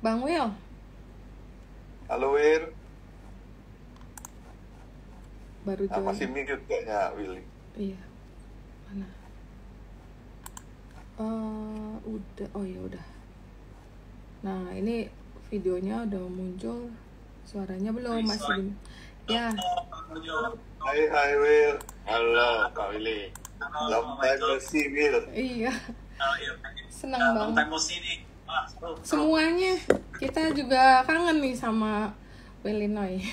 Bang Will. Halo Wir. Baru join. Masih mute kayaknya Willy. Iya. Mana? Udah. Oh ya udah. Nah ini videonya udah muncul. Suaranya belum masih. Ya. Hai Will. Halo Kak Willy. Long time no see Will. Iya. Senang banget. Semuanya kita juga kangen nih sama Illinois.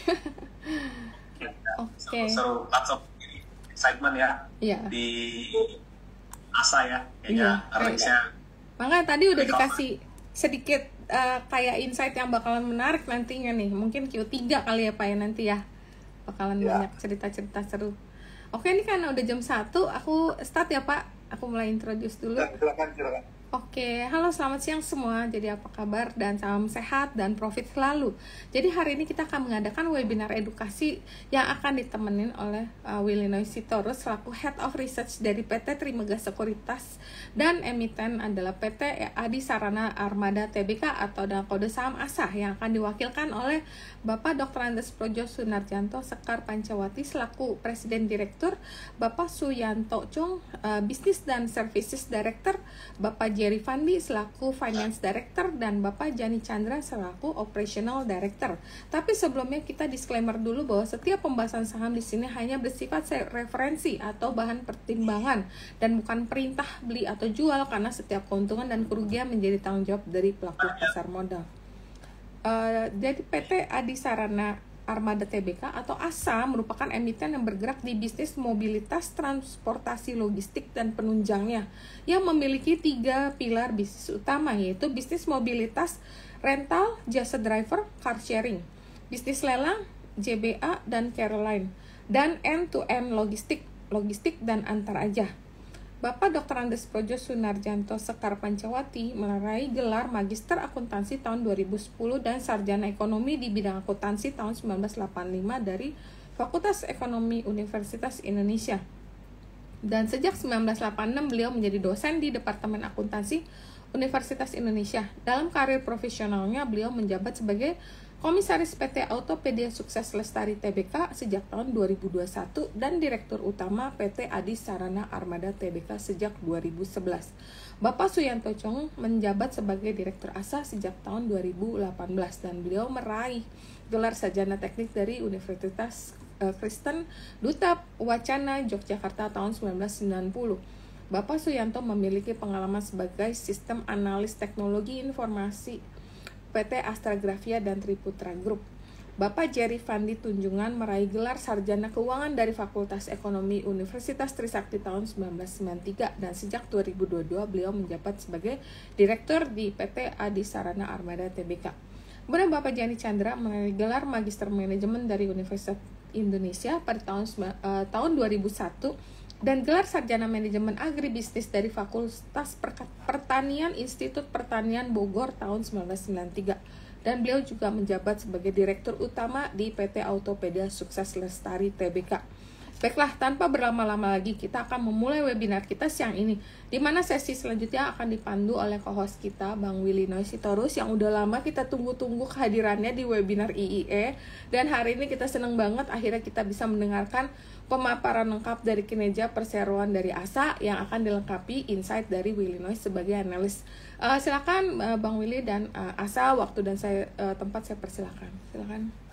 Oke. Seru, lots of excitement ya. Iya. Di ASA ya. Kayaknya Iya. Makanya tadi udah dikasih sedikit kayak insight yang bakalan menarik nantinya nih. Mungkin Q3 kali ya Pak ya nanti ya. Bakalan banyak cerita-cerita seru. Oke, ini kan udah jam 1, aku start ya Pak. Aku mulai introduce dulu. Silakan. Oke, halo selamat siang semua. Jadi apa kabar dan salam sehat dan profit selalu. Jadi hari ini kita akan mengadakan webinar edukasi yang akan ditemenin oleh Willinois Sitorus selaku Head of Research dari PT Trimegah Sekuritas dan emiten adalah PT Adi Sarana Armada Tbk atau dengan kode saham ASA yang akan diwakilkan oleh Bapak Dr. Andes Projo Sunarjanto Sekar Pancawati selaku Presiden Direktur, Bapak Suyanto Chung Business dan Services Director, Bapak Jerry Fandi selaku Finance Director, dan Bapak Jani Chandra selaku Operational Director. Tapi sebelumnya kita disclaimer dulu bahwa setiap pembahasan saham di sini hanya bersifat referensi atau bahan pertimbangan dan bukan perintah beli atau jual karena setiap keuntungan dan kerugian menjadi tanggung jawab dari pelaku pasar modal. Jadi PT Adi Sarana Armada Tbk atau ASA merupakan emiten yang bergerak di bisnis mobilitas, transportasi logistik, dan penunjangnya yang memiliki 3 pilar bisnis utama, yaitu bisnis mobilitas, rental, jasa driver, car sharing, bisnis lelang, JBA, dan Caroline, dan end-to-end logistik dan antar aja. Bapak Dr. Andes Projo Sunarjanto Sekar Pancawati meraih gelar Magister Akuntansi tahun 2010 dan Sarjana Ekonomi di bidang akuntansi tahun 1985 dari Fakultas Ekonomi Universitas Indonesia. Dan sejak 1986 beliau menjadi dosen di Departemen Akuntansi Universitas Indonesia. Dalam karir profesionalnya beliau menjabat sebagai Komisaris PT Autopedia Sukses Lestari Tbk sejak tahun 2021 dan Direktur Utama PT Adi Sarana Armada Tbk sejak 2011. Bapak Suyanto Chung menjabat sebagai Direktur ASA sejak tahun 2018 dan beliau meraih gelar Sarjana Teknik dari Universitas Kristen Duta Wacana Yogyakarta tahun 1990. Bapak Suyanto memiliki pengalaman sebagai Sistem Analis Teknologi Informasi PT Astragrafia dan Triputra Group. Bapak Jerry Fandi Tunjungan meraih gelar Sarjana Keuangan dari Fakultas Ekonomi Universitas Trisakti tahun 1993 dan sejak 2022 beliau menjabat sebagai Direktur di PT Adi Sarana Armada Tbk. Kemudian Bapak Jani Chandra meraih gelar Magister Manajemen dari Universitas Indonesia pada tahun 2001 dan gelar Sarjana Manajemen Agribisnis dari Fakultas Pertanian Institut Pertanian Bogor tahun 1993 dan beliau juga menjabat sebagai Direktur Utama di PT Autopedia Sukses Lestari Tbk. Baiklah, tanpa berlama-lama lagi kita akan memulai webinar kita siang ini, di mana sesi selanjutnya akan dipandu oleh co-host kita Bang Willinois Sitorus yang udah lama kita tunggu-tunggu kehadirannya di webinar IIE, dan hari ini kita senang banget akhirnya kita bisa mendengarkan pemaparan lengkap dari kinerja perseroan dari ASA yang akan dilengkapi insight dari Willinois sebagai analis. Silakan Bang Willy dan ASA, waktu dan tempat saya persilakan. Silakan.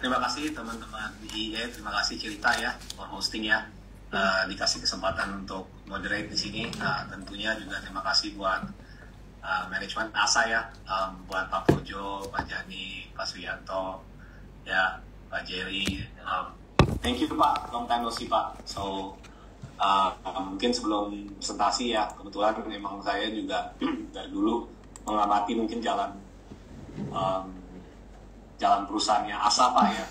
Terima kasih teman-teman di IE, terima kasih Cerita ya for hosting ya, dikasih kesempatan untuk moderate di sini. Tentunya juga terima kasih buat manajemen ASA ya, buat Pak Projo, Pak Jani, Pak Suyanto, ya Pak Jerry. Thank you Pak, long time no see Pak. So mungkin sebelum presentasi ya, kebetulan memang saya juga dari dulu mengamati mungkin jalan perusahaannya ASA Pak ya.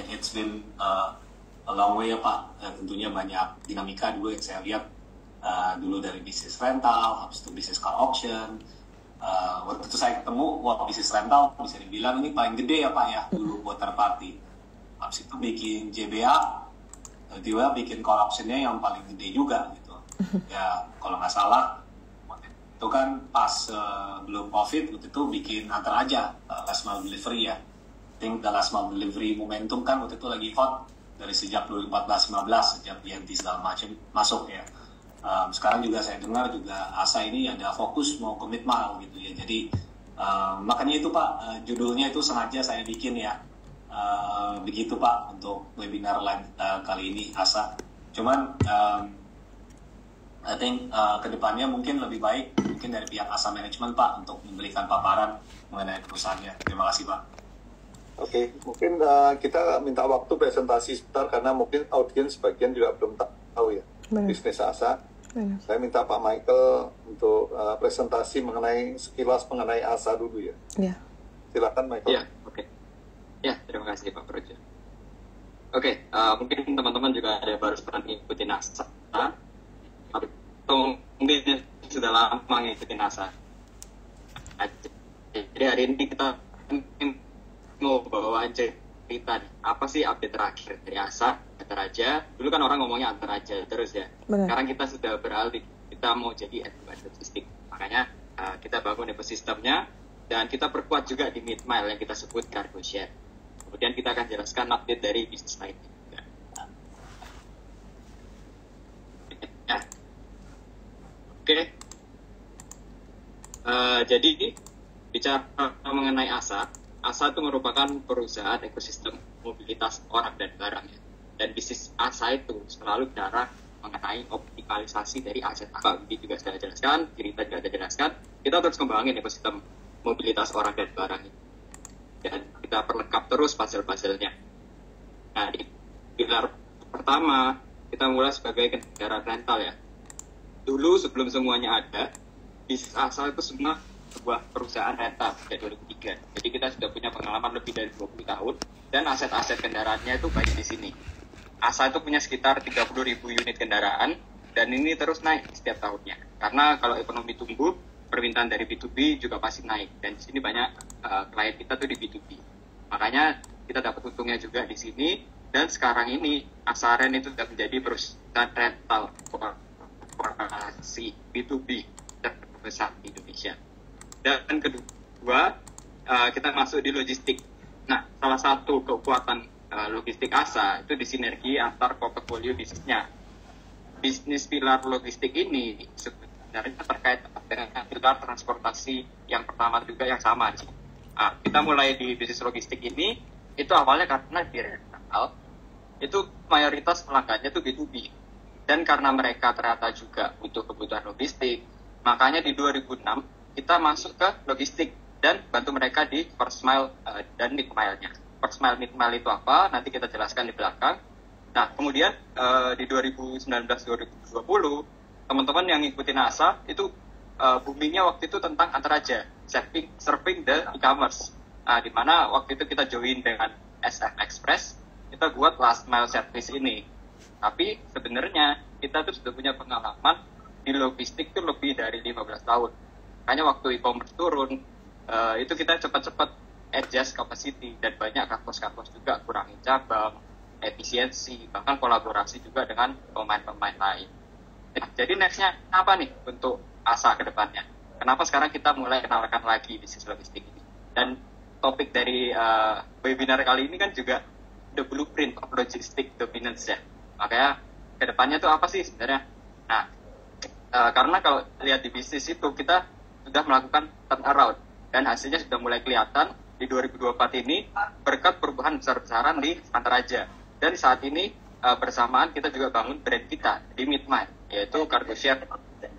It's been a long way ya Pak. Tentunya banyak dinamika dulu yang saya lihat, dulu dari bisnis rental, habis itu bisnis car auction. Waktu itu saya ketemu, bisnis rental bisa dibilang ini paling gede ya Pak ya dulu buat third party. Habis itu bikin JBA, tiba-tiba bikin car auction-nya yang paling gede juga gitu. Ya kalau nggak salah itu kan pas belum COVID waktu itu bikin antar aja last mile delivery ya. I think the last mile delivery momentum kan waktu itu lagi hot dari sejak 2014-15 sejak BNT segala macam masuk ya. Sekarang juga saya dengar juga ASA ini ada fokus mau commit mile gitu ya. Jadi makanya itu Pak, judulnya itu sengaja saya bikin ya. Begitu Pak untuk webinar live kali ini ASA. Cuman I think kedepannya mungkin lebih baik mungkin dari pihak ASA Management Pak untuk memberikan paparan mengenai perusahaannya. Terima kasih Pak. Oke, mungkin kita minta waktu presentasi sebentar karena mungkin audiens sebagian juga belum tahu ya bisnis ASA. Saya minta Pak Michael untuk presentasi mengenai sekilas mengenai ASA dulu ya. Ya. Silakan Michael. Ya, oke. Ya, terima kasih Pak Projo. Oke, mungkin teman-teman juga ada baru ngikutin ASA. Atau mungkin sudah lama ngikutin ASA. Jadi hari ini kita mau bawa cerita nih, apa sih update terakhir dari ASA, Antar Aja. Dulu kan orang ngomongnya Antar Aja terus ya. Benar. Sekarang kita sudah beralih, kita mau jadi end-to-end logistik. Makanya kita bangun ekosistemnya dan kita perkuat juga di mid-mile yang kita sebut cargo share. Kemudian kita akan jelaskan update dari bisnis lainnya juga. Ya. Oke. Jadi bicara mengenai ASA itu merupakan perusahaan ekosistem mobilitas orang dan barang ya. Dan bisnis ASA itu selalu bicara mengenai optimalisasi dari aset ASA. Ini juga sudah jelaskan, cerita juga sudah jelaskan. Kita terus kembangin ekosistem mobilitas orang dan barang ini. Dan kita perlengkap terus puzzle-puzzle-nya. Nah, di pilar pertama, kita mulai sebagai kendaraan rental ya. Dulu sebelum semuanya ada, bisnis ASA itu semua sebuah perusahaan rental sejak 2003. Jadi kita sudah punya pengalaman lebih dari 20 tahun dan aset-aset kendaraannya itu banyak di sini. ASA itu punya sekitar 30.000 unit kendaraan dan ini terus naik setiap tahunnya. Karena kalau ekonomi tumbuh, permintaan dari B2B juga pasti naik dan di sini banyak klien kita tuh di B2B. Makanya kita dapat untungnya juga di sini dan sekarang ini ASA Ren itu sudah menjadi perusahaan rental korporasi B2B terbesar di Indonesia. Dan kedua, kita masuk di logistik. Nah, salah satu kekuatan logistik ASA itu di sinergi antar portofolio bisnisnya. Bisnis pilar logistik ini sebenarnya terkait dengan pilar transportasi yang pertama juga yang sama. Kita mulai di bisnis logistik ini, itu awalnya karena di rental, itu mayoritas pelanggannya itu B2B. Dan karena mereka ternyata juga butuh kebutuhan logistik, makanya di 2006, kita masuk ke logistik dan bantu mereka di first mile dan mid mile-nya. First mile, mid mile itu apa? Nanti kita jelaskan di belakang. Nah, kemudian di 2019-2020, teman-teman yang ngikutin ASA itu boomingnya waktu itu tentang Antar Aja, serving the e-commerce. Di mana waktu itu kita join dengan SF Express, kita buat last mile service ini. Tapi sebenarnya kita tuh sudah punya pengalaman di logistik tuh lebih dari 15 tahun. Makanya waktu e-commerce turun, itu kita cepat-cepat adjust capacity dan banyak kampus-kampus juga kurangin cabang, efisiensi, bahkan kolaborasi juga dengan pemain-pemain lain. Jadi next-nya apa nih untuk ASA ke depannya? Kenapa sekarang kita mulai kenalkan lagi bisnis logistik ini? Dan topik dari webinar kali ini kan juga the blueprint of logistic dominance ya. Makanya ke depannya tuh apa sih sebenarnya? Nah, karena kalau lihat di bisnis itu kita sudah melakukan turnaround dan hasilnya sudah mulai kelihatan di 2024 ini berkat perubahan besar-besaran di Antar Aja. Dan saat ini bersamaan kita juga bangun brand kita di mid-mile, yaitu cargo share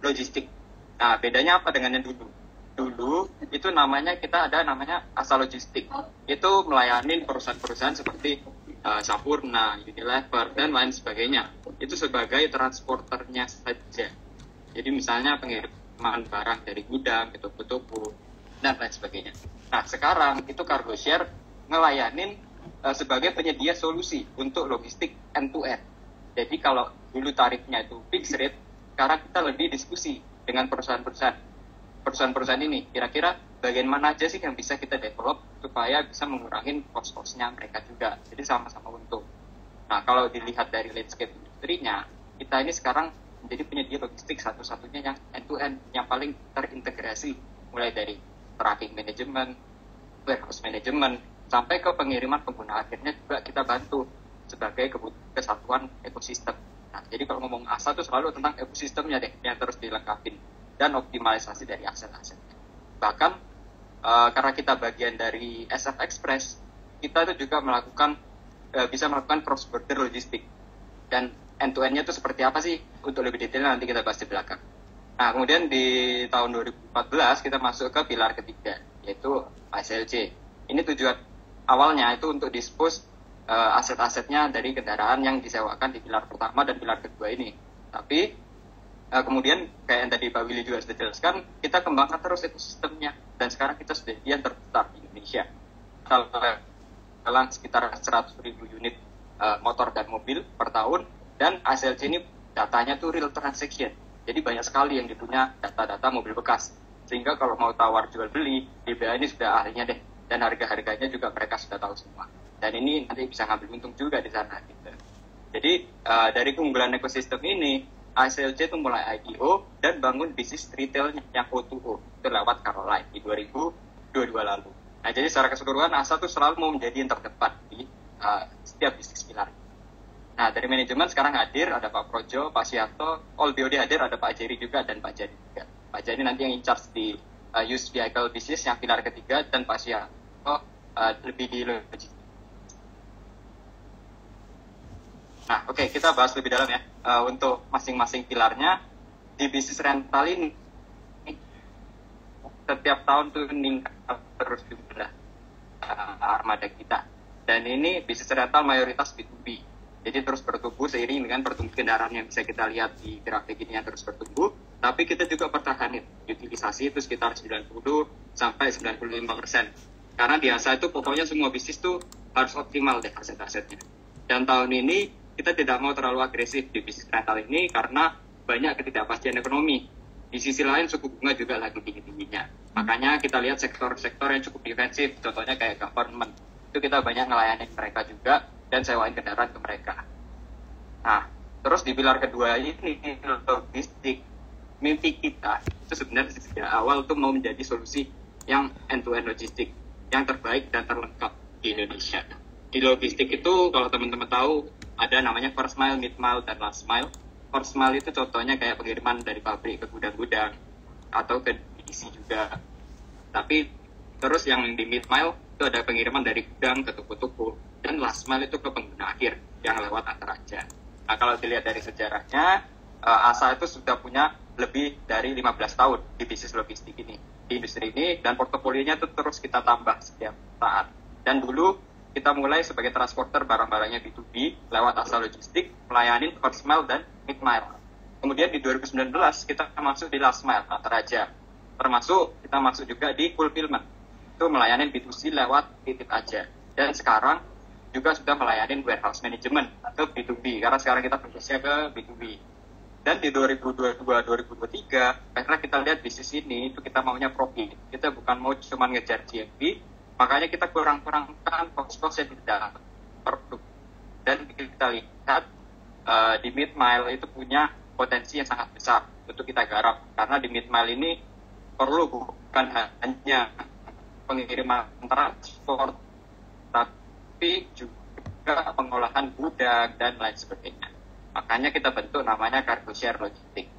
logistik. Nah, bedanya apa dengan yang dulu? Dulu itu kita ada namanya ASA Logistik. Itu melayani perusahaan-perusahaan seperti Sampurna, Unilever, dan lain sebagainya. Itu sebagai transporternya saja. Jadi misalnya pengiriman barang dari gudang ke toko-toko dan lain sebagainya. Nah, sekarang itu cargo share ngelayanin sebagai penyedia solusi untuk logistik end-to-end. Jadi kalau dulu tarifnya itu fixed rate, sekarang kita lebih diskusi dengan perusahaan-perusahaan ini. Kira-kira bagian mana aja sih yang bisa kita develop supaya bisa mengurangi cost-cost-nya mereka juga. Jadi sama-sama untung. Nah, kalau dilihat dari landscape industrinya, kita ini sekarang menjadi penyedia logistik satu-satunya yang end-to-end, yang paling terintegrasi, mulai dari tracking management, warehouse management, sampai ke pengiriman pengguna akhirnya juga kita bantu sebagai kesatuan ekosistem. Nah, jadi kalau ngomong ASA itu selalu tentang ekosistemnya deh yang terus dilengkapi dan optimalisasi dari aset-asetnya. Bahkan karena kita bagian dari SF Express, kita itu juga bisa melakukan cross-border logistik. Dan end-to-end-nya itu seperti apa sih? Untuk lebih detailnya nanti kita bahas di belakang. Nah, kemudian di tahun 2014 kita masuk ke pilar ketiga, yaitu ASLC. Ini tujuan awalnya itu untuk dispose aset-asetnya dari kendaraan yang disewakan di pilar pertama dan pilar kedua ini. Tapi kemudian kayak yang tadi Pak Willy juga sudah jelaskan, kita kembangkan terus ekosistemnya. Dan sekarang kita sudah yang terbesar di Indonesia. Kalau sekitar 100.000 unit motor dan mobil per tahun, dan ASLC ini datanya tuh real transaction. Jadi banyak sekali yang punya data-data mobil bekas. Sehingga kalau mau tawar jual beli, DBA ini sudah ahlinya deh. Dan harga-harganya juga mereka sudah tahu semua. Dan ini nanti bisa ngambil untung juga di sana. Gitu. Jadi dari keunggulan ekosistem ini, ASLC itu mulai IPO dan bangun bisnis retailnya yang O2O. Itu lewat Caroline di 2022 lalu. Nah, jadi secara keseluruhan ASA itu selalu mau menjadi yang terdepan di setiap bisnis pilar. Nah, dari manajemen sekarang hadir, ada Pak Projo, Pak Sianto, all BOD hadir, ada Pak Jerry juga, dan Pak Jani juga. Pak Jani nanti yang in charge di used vehicle business yang pilar ketiga, dan Pak Sianto lebih di logistik. Nah, oke, kita bahas lebih dalam ya. Untuk masing-masing pilarnya, di bisnis rental ini, setiap tahun tuh meningkat terus jumlah armada kita. Dan ini bisnis rental mayoritas B2B. Jadi terus bertumbuh seiring dengan pertumbuhan kendaraan yang bisa kita lihat di grafik ini yang terus bertumbuh. Tapi kita juga pertahanin utilisasi itu sekitar 90 sampai 95%. Karena di ASA itu pokoknya semua bisnis tuh harus optimal deh aset-asetnya. Dan tahun ini kita tidak mau terlalu agresif di bisnis rental ini karena banyak ketidakpastian ekonomi. Di sisi lain suku bunga juga lagi tinggi-tingginya. Makanya kita lihat sektor-sektor yang cukup defensif, contohnya kayak government. Itu kita banyak ngelayanin mereka juga dan sewain kendaraan ke mereka. Nah, terus di pilar kedua ini, logistik, mimpi kita itu sebenarnya sejak awal tuh mau menjadi solusi yang end-to-end logistik, yang terbaik dan terlengkap di Indonesia. Di logistik itu, kalau teman-teman tahu, ada namanya first mile, mid mile, dan last mile. First mile itu contohnya kayak pengiriman dari pabrik ke gudang-gudang, atau ke DC juga. Tapi terus yang di mid mile, itu ada pengiriman dari gudang ke toko-toko. Dan last mile itu ke pengguna akhir yang lewat antar aja. Nah, kalau dilihat dari sejarahnya, ASA itu sudah punya lebih dari 15 tahun di bisnis logistik ini, di industri ini, dan portofolionya itu terus kita tambah setiap saat. Dan dulu kita mulai sebagai transporter barang-barangnya B2B lewat ASA Logistik, melayani first mile dan mid mile. Kemudian di 2019 kita masuk di last mile antar aja. Termasuk kita masuk juga di fulfillment. Itu melayani B2C lewat titip aja. Dan sekarang juga sudah melayani warehouse management atau B2B, karena sekarang kita fokusnya ke B2B. Dan di 2022-2023, karena kita lihat bisnis ini, itu kita maunya profit. Kita bukan mau cuma ngejar GMV, makanya kita kurang-kurangkan cost-cost yang tidak perlu. Dan kita lihat di mid mile itu punya potensi yang sangat besar untuk kita garap. Karena di mid mile ini perlu bukan hanya pengiriman transport, tapi juga pengolahan gudang dan lain sebagainya. Makanya kita bentuk namanya Cargo Share Logistik.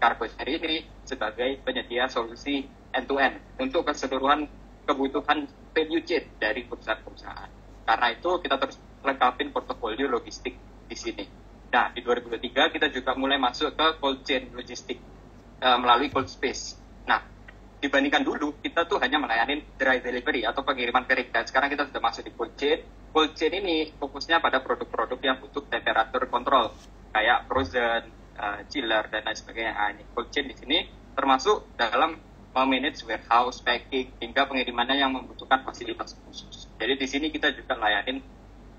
Cargo Share ini sebagai penyedia solusi end-to-end untuk keseluruhan kebutuhan value chain dari perusahaan-perusahaan. Karena itu kita terus lengkapin portofolio logistik di sini. Nah, di 2023 kita juga mulai masuk ke cold chain logistik melalui cold space. Nah, dibandingkan dulu kita tuh hanya melayani dry delivery atau pengiriman kering, dan sekarang kita sudah masuk di cold chain. Cold chain ini fokusnya pada produk-produk yang butuh temperatur kontrol kayak frozen, chiller dan lain sebagainya. Nah, ini cold chain di sini termasuk dalam manage warehouse, packing hingga pengirimannya yang membutuhkan fasilitas khusus. Jadi di sini kita juga layanin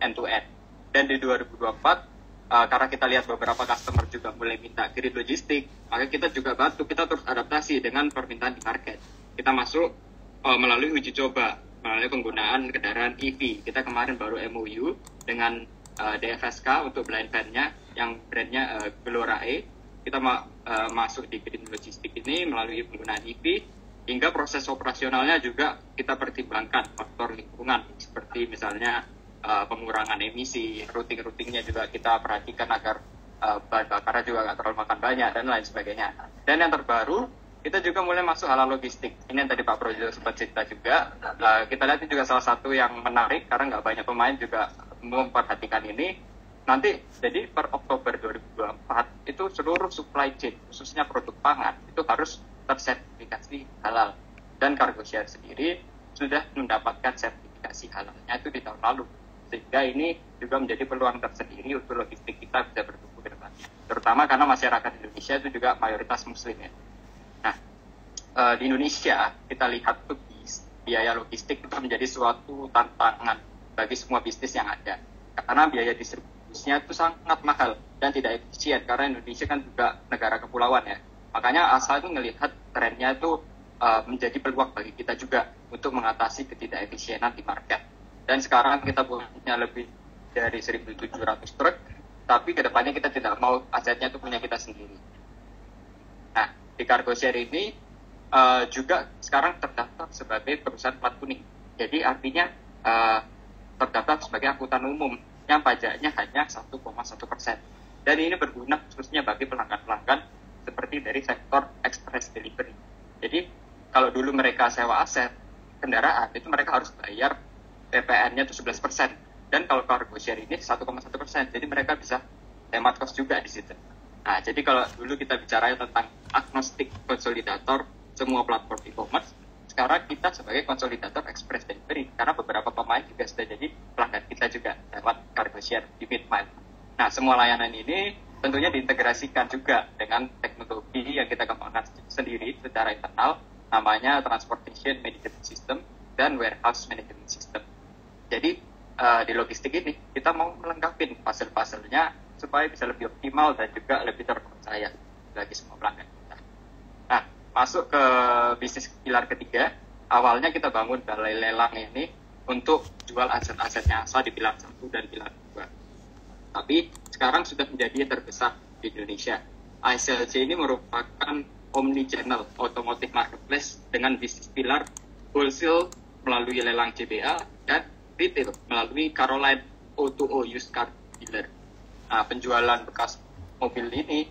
end to end. Dan di 2024 karena kita lihat beberapa customer juga mulai minta grid logistik, maka kita juga bantu, kita terus adaptasi dengan permintaan di market. Kita masuk melalui uji coba, melalui penggunaan kendaraan EV. Kita kemarin baru MOU dengan DFSK untuk blind van-nya yang brandnya Glorae. kita masuk di green logistik ini melalui penggunaan EV, hingga proses operasionalnya juga kita pertimbangkan faktor lingkungan, seperti misalnya pengurangan emisi, routing-routingnya juga kita perhatikan agar bahan bakarnya juga nggak terlalu makan banyak, dan lain sebagainya. Dan yang terbaru, kita juga mulai masuk hal logistik. Ini yang tadi Pak Projo sempat cerita juga. Kita lihat ini juga salah satu yang menarik, karena nggak banyak pemain juga memperhatikan ini. Nanti, jadi per Oktober 2024, itu seluruh supply chain, khususnya produk pangan, itu harus tersertifikasi halal. Dan Cargoshare sendiri sudah mendapatkan sertifikasi halalnya itu di tahun lalu. Sehingga ini juga menjadi peluang tersendiri untuk logistik kita bisa bertumbuh ke depannya. Terutama karena masyarakat Indonesia itu juga mayoritas muslim ya. Nah, di Indonesia kita lihat tuh biaya logistik itu menjadi suatu tantangan bagi semua bisnis yang ada. Karena biaya distribusinya itu sangat mahal dan tidak efisien, karena Indonesia kan juga negara kepulauan ya. Makanya ASA itu melihat trennya itu menjadi peluang bagi kita juga untuk mengatasi ketidakefisienan di market. Dan sekarang kita punya lebih dari 1.700 truk, tapi kedepannya kita tidak mau asetnya itu punya kita sendiri. Nah, di Cargoshare ini juga sekarang terdaftar sebagai perusahaan plat kuning. Jadi artinya terdaftar sebagai angkutan umum yang pajaknya hanya 1,1%. Dan ini berguna khususnya bagi pelanggan-pelanggan seperti dari sektor express delivery. Jadi kalau dulu mereka sewa aset kendaraan, itu mereka harus bayar PPN-nya itu 11%. Dan kalau Cargoshare ini 1,1%. Jadi mereka bisa hemat cost juga di situ. Nah, jadi kalau dulu kita bicara tentang agnostik konsolidator semua platform e-commerce, sekarang kita sebagai konsolidator express delivery, karena beberapa pemain juga sudah jadi pelanggan kita juga lewat Cargoshare di mid-mile. Nah, semua layanan ini tentunya diintegrasikan juga dengan teknologi yang kita kembangkan sendiri secara internal, namanya Transportation Management System dan Warehouse Management System. Jadi di logistik ini kita mau melengkapi pasal-pasalnya supaya bisa lebih optimal dan juga lebih terpercaya bagi semua pelanggan kita. Nah, masuk ke bisnis pilar ketiga, awalnya kita bangun balai lelang ini untuk jual aset-asetnya ASA di pilar 1 dan pilar 2. Tapi sekarang sudah menjadi terbesar di Indonesia. ASLC ini merupakan omni-channel automotive marketplace dengan bisnis pilar wholesale melalui lelang JBA dan retail melalui Caroline O2O used car dealer. Nah, penjualan bekas mobil ini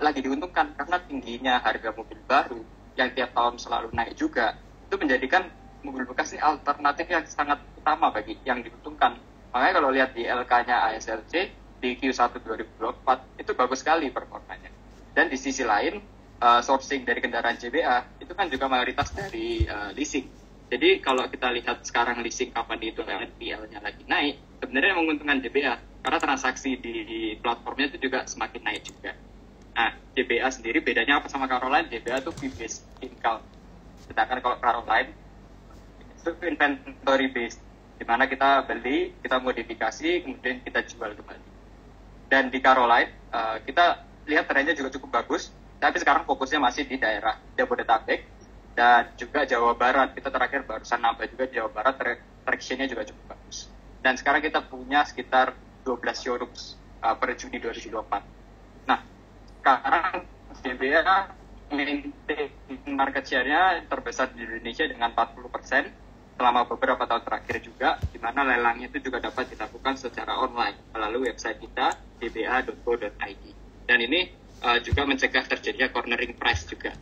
lagi diuntungkan karena tingginya harga mobil baru yang tiap tahun selalu naik juga. Itu menjadikan mobil bekas ini alternatif yang sangat utama bagi yang diuntungkan. Makanya kalau lihat di LK-nya ASLC di Q1 2024 itu bagus sekali performanya. Dan di sisi lain sourcing dari kendaraan JBA itu kan juga mayoritas dari leasing. Jadi kalau kita lihat sekarang leasing company itu NPL-nya lagi naik, sebenarnya menguntungkan JBA karena transaksi di platformnya itu juga semakin naik juga. Nah, JBA sendiri bedanya apa sama Caroline? JBA itu fee-based income. Sedangkan kalau Caroline itu inventory based, di mana kita beli, kita modifikasi, kemudian kita jual kembali. Dan di Caroline, kita lihat trennya juga cukup bagus, tapi sekarang fokusnya masih di daerah Jabodetabek dan juga Jawa Barat. Kita terakhir barusan nambah juga di Jawa Barat, traction-nya juga cukup bagus. Dan sekarang kita punya sekitar 12 showrooms per Juni 2024. Nah, sekarang JBA maintain market share-nya terbesar di Indonesia dengan 40% selama beberapa tahun terakhir juga, di mana lelangnya itu juga dapat dilakukan secara online melalui website kita jba.co.id. Dan ini juga mencegah terjadinya cornering price juga.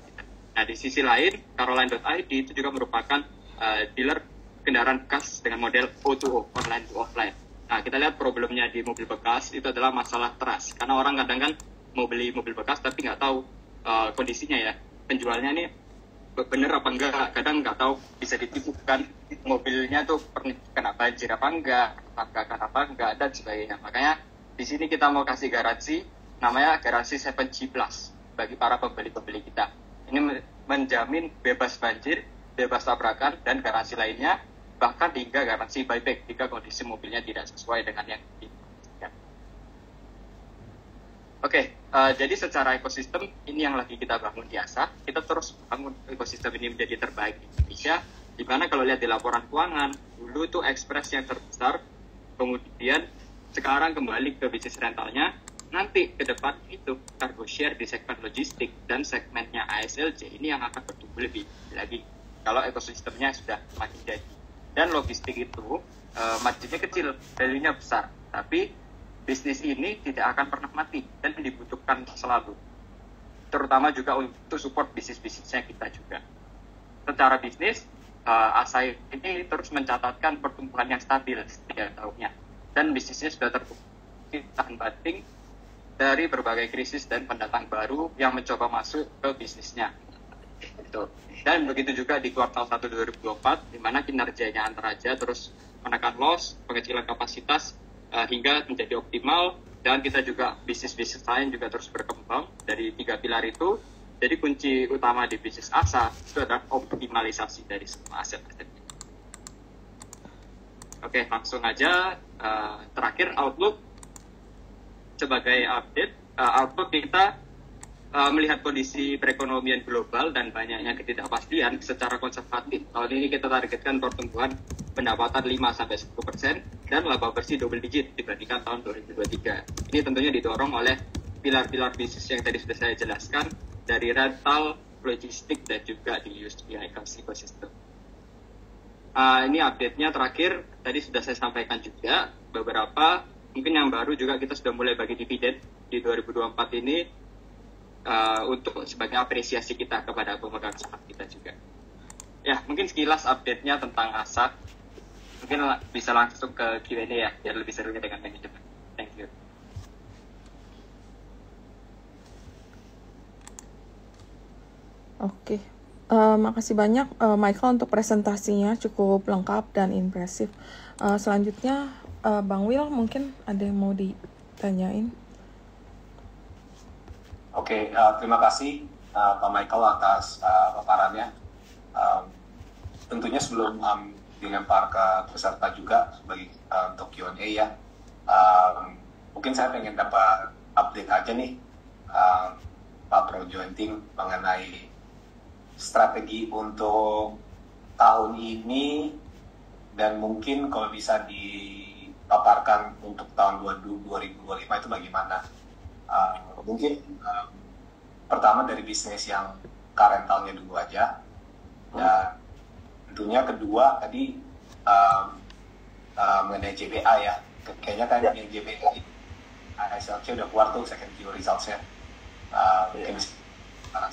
Nah, di sisi lain, Caroline.id itu juga merupakan dealer kendaraan bekas dengan model O2O, online to offline. Nah, kita lihat problemnya di mobil bekas itu adalah masalah trust. Karena orang kadang kan mau beli mobil bekas tapi nggak tahu kondisinya ya. Penjualnya ini bener apa enggak, kadang nggak tahu, bisa ditipu kan mobilnya tuh pernah kena banjir apa enggak, dan sebagainya. Makanya di sini kita mau kasih garansi, namanya garansi 7G Plus bagi para pembeli-pembeli kita. Ini menjamin bebas banjir, bebas tabrakan, dan garansi lainnya, bahkan hingga garansi buyback jika kondisi mobilnya tidak sesuai dengan yang diinginkan. Oke, jadi secara ekosistem ini yang lagi kita bangun di ASA. Kita terus bangun ekosistem ini menjadi terbaik di Indonesia, di mana kalau lihat di laporan keuangan, dulu itu Express yang terbesar, kemudian sekarang kembali ke bisnis rentalnya, nanti ke depan itu cargo share di segmen logistik dan segmennya ASLJ ini yang akan bertumbuh lebih lagi kalau ekosistemnya sudah makin jadi. Dan logistik itu marginnya kecil, value-nya besar, tapi bisnis ini tidak akan pernah mati dan dibutuhkan selalu, terutama juga untuk support bisnis-bisnisnya kita juga. Secara bisnis, ASA ini terus mencatatkan pertumbuhan yang stabil setiap tahunnya dan bisnisnya sudah terbukti tahan banting dari berbagai krisis dan pendatang baru yang mencoba masuk ke bisnisnya. Gitu. Dan begitu juga di kuartal 1 2024, di mana kinerjanya Antaraja terus menekan loss, pengecilan kapasitas hingga menjadi optimal, dan kita juga bisnis-bisnis lain juga terus berkembang dari 3 pilar itu. Jadi kunci utama di bisnis ASA itu adalah optimalisasi dari semua aset-aset. Oke, langsung aja terakhir outlook sebagai update. Outlook kita melihat kondisi perekonomian global dan banyaknya ketidakpastian secara konservatif. Tahun ini kita targetkan pertumbuhan pendapatan 5-10% dan laba bersih double digit dibandingkan tahun 2023. Ini tentunya didorong oleh pilar-pilar bisnis yang tadi sudah saya jelaskan dari rental, logistik, dan juga di used vehicles ecosystem. Ini update-nya terakhir, tadi sudah saya sampaikan juga beberapa, mungkin yang baru juga kita sudah mulai bagi dividen di 2024 ini untuk sebagai apresiasi kita kepada pemegang saham kita juga. Ya, mungkin sekilas update-nya tentang ASA. Mungkin bisa langsung ke Q&A ya, biar lebih serunya dengan manajemen. Thank you. Oke, makasih banyak Michael untuk presentasinya, cukup lengkap dan impresif. Selanjutnya Bang Will, mungkin ada yang mau ditanyain? Oke, terima kasih Pak Michael atas paparannya. Tentunya sebelum dilempar ke peserta juga sebagai untuk Q&A ya, mungkin saya pengen dapat update aja nih Pak Projointing mengenai strategi untuk tahun ini, dan mungkin kalau bisa dipaparkan untuk tahun 2025 itu bagaimana. Mungkin pertama dari bisnis yang rentalnya dulu aja, dan tentunya kedua tadi mengenai JBA ya, kayaknya kan yang JBA ASLC udah keluar tuh second Q results-nya, mungkin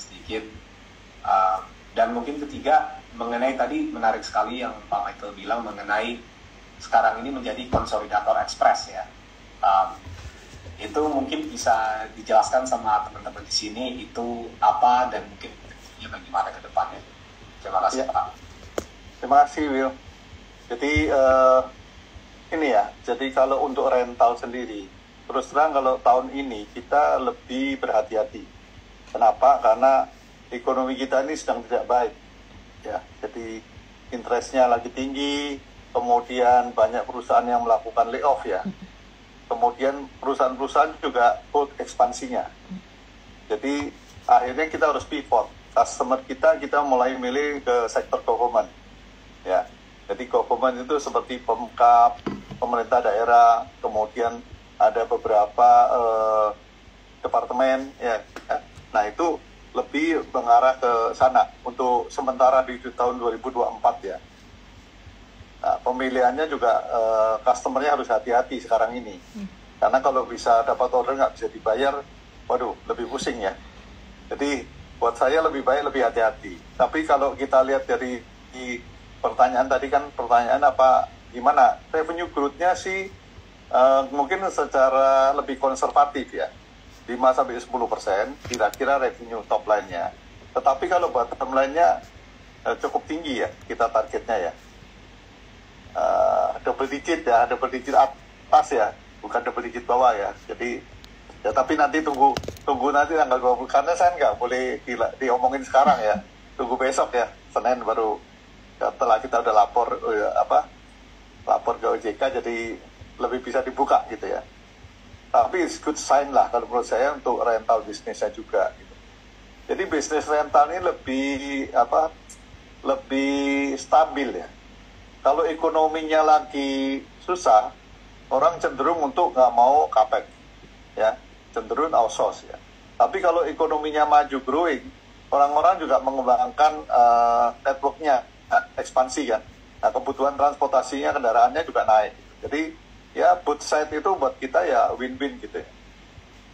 sedikit. Dan mungkin ketiga mengenai tadi menarik sekali yang Pak Michael bilang mengenai sekarang ini menjadi konsolidator ekspres ya. Itu mungkin bisa dijelaskan sama teman-teman di sini itu apa dan mungkin bagaimana ke depannya. Terima kasih Pak. Terima kasih Will. Jadi ini ya, jadi kalau untuk rental sendiri, terus terang kalau tahun ini kita lebih berhati-hati. Kenapa? Karena ekonomi kita ini sedang tidak baik, ya. Jadi interestnya lagi tinggi, kemudian banyak perusahaan yang melakukan layoff ya. Kemudian perusahaan-perusahaan juga hold ekspansinya. Jadi akhirnya kita harus pivot. Customer kita mulai milih ke sektor government, ya. Jadi government itu seperti Pemkab, pemerintah daerah, kemudian ada beberapa departemen, ya. Nah itu lebih mengarah ke sana untuk sementara di tahun 2024 ya. Nah, pemilihannya juga customernya harus hati-hati sekarang ini, karena kalau bisa dapat order nggak bisa dibayar, waduh lebih pusing ya. Jadi buat saya lebih baik lebih hati-hati. Tapi kalau kita lihat dari pertanyaan tadi kan pertanyaan apa gimana revenue growth-nya sih mungkin secara lebih konservatif ya. 5-10% kira-kira revenue top line-nya. Tetapi kalau bottom line-nya cukup tinggi ya, kita targetnya ya. Double digit atas ya, bukan double digit bawah ya. Jadi ya tapi nanti tunggu nanti tanggal 20, karena saya nggak boleh diomongin sekarang ya. Tunggu besok ya, Senin baru setelah kita udah lapor ke OJK, jadi lebih bisa dibuka gitu ya. Tapi it's good sign lah kalau menurut saya untuk rental bisnisnya juga gitu. Jadi bisnis rental ini lebih stabil ya. Kalau ekonominya lagi susah, orang cenderung untuk nggak mau capex ya. cenderung outsource ya. Tapi kalau ekonominya maju growing, orang-orang juga mengembangkan networknya, ekspansi kan. Nah, kebutuhan transportasinya, kendaraannya juga naik. Jadi ya both side itu buat kita ya win-win gitu ya.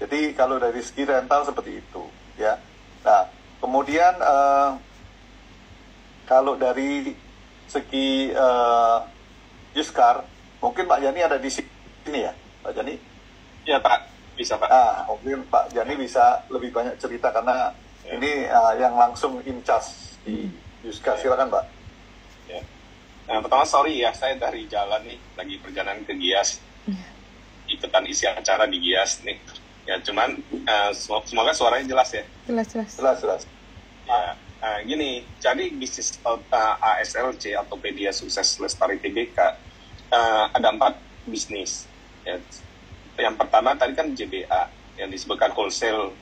Jadi kalau dari segi rental seperti itu ya. Nah, kemudian kalau dari segi used car, mungkin Pak Yani ada di sini ya, Pak Yani? Ya Pak, bisa Pak. Mungkin Pak Yani bisa lebih banyak cerita karena ini yang langsung in charge di used car. Silakan Pak. Ya. Nah, pertama sorry ya, saya dari jalan nih, lagi perjalanan ke Gias, ikutan isi acara di Gias nih. Ya cuman semoga suaranya jelas ya. Jelas. Ya. Gini, jadi bisnis ASLC atau Pedia Sukses Lestari Tbk ada 4 bisnis. Ya. Yang pertama tadi kan JBA yang disebutkan wholesale,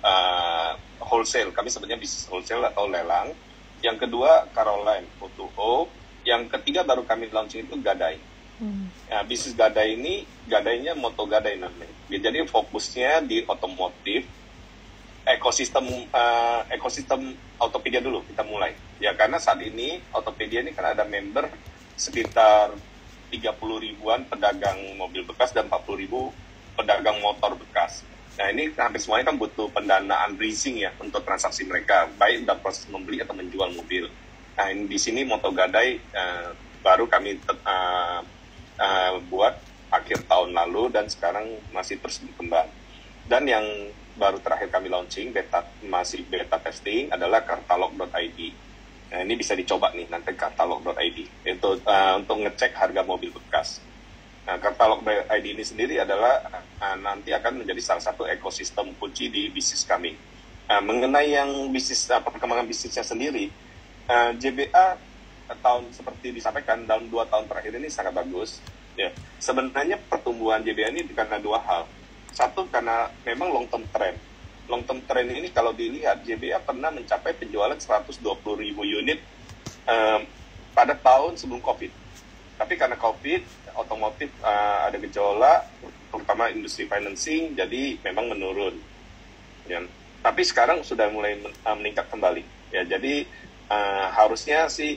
kami sebutnya bisnis wholesale atau lelang. Yang kedua Caroline O2O, yang ketiga baru kami launching itu Gadai. Ya, bisnis Gadai ini, Gadainya Moto Gadai namanya. Jadi fokusnya di otomotif, ekosistem Autopedia dulu kita mulai. Ya karena saat ini Autopedia ini kan ada member sekitar 30 ribuan pedagang mobil bekas dan 40 ribu pedagang motor bekas. Nah ini hampir semuanya kan butuh pendanaan leasing ya untuk transaksi mereka, baik dalam proses membeli atau menjual mobil. Nah ini di sini Moto Gadai baru kami buat akhir tahun lalu dan sekarang masih terus berkembang. Dan yang baru terakhir kami launching, masih beta testing adalah Kartalog.id. Nah ini bisa dicoba nih nanti Kartalog.id itu untuk ngecek harga mobil bekas. Nah, Kartalog.id ini sendiri adalah nanti akan menjadi salah satu ekosistem kunci di bisnis kami. Mengenai yang bisnis perkembangan bisnisnya sendiri, JBA seperti disampaikan dalam 2 tahun terakhir ini sangat bagus. Ya, sebenarnya pertumbuhan JBA ini karena 2 hal. Satu karena memang long term trend. Long term trend ini kalau dilihat JBA pernah mencapai penjualan 120.000 unit pada tahun sebelum COVID. Tapi karena COVID, otomotif ada gejolak, terutama industri financing, jadi memang menurun. Ya. Tapi sekarang sudah mulai meningkat kembali. Ya, jadi harusnya sih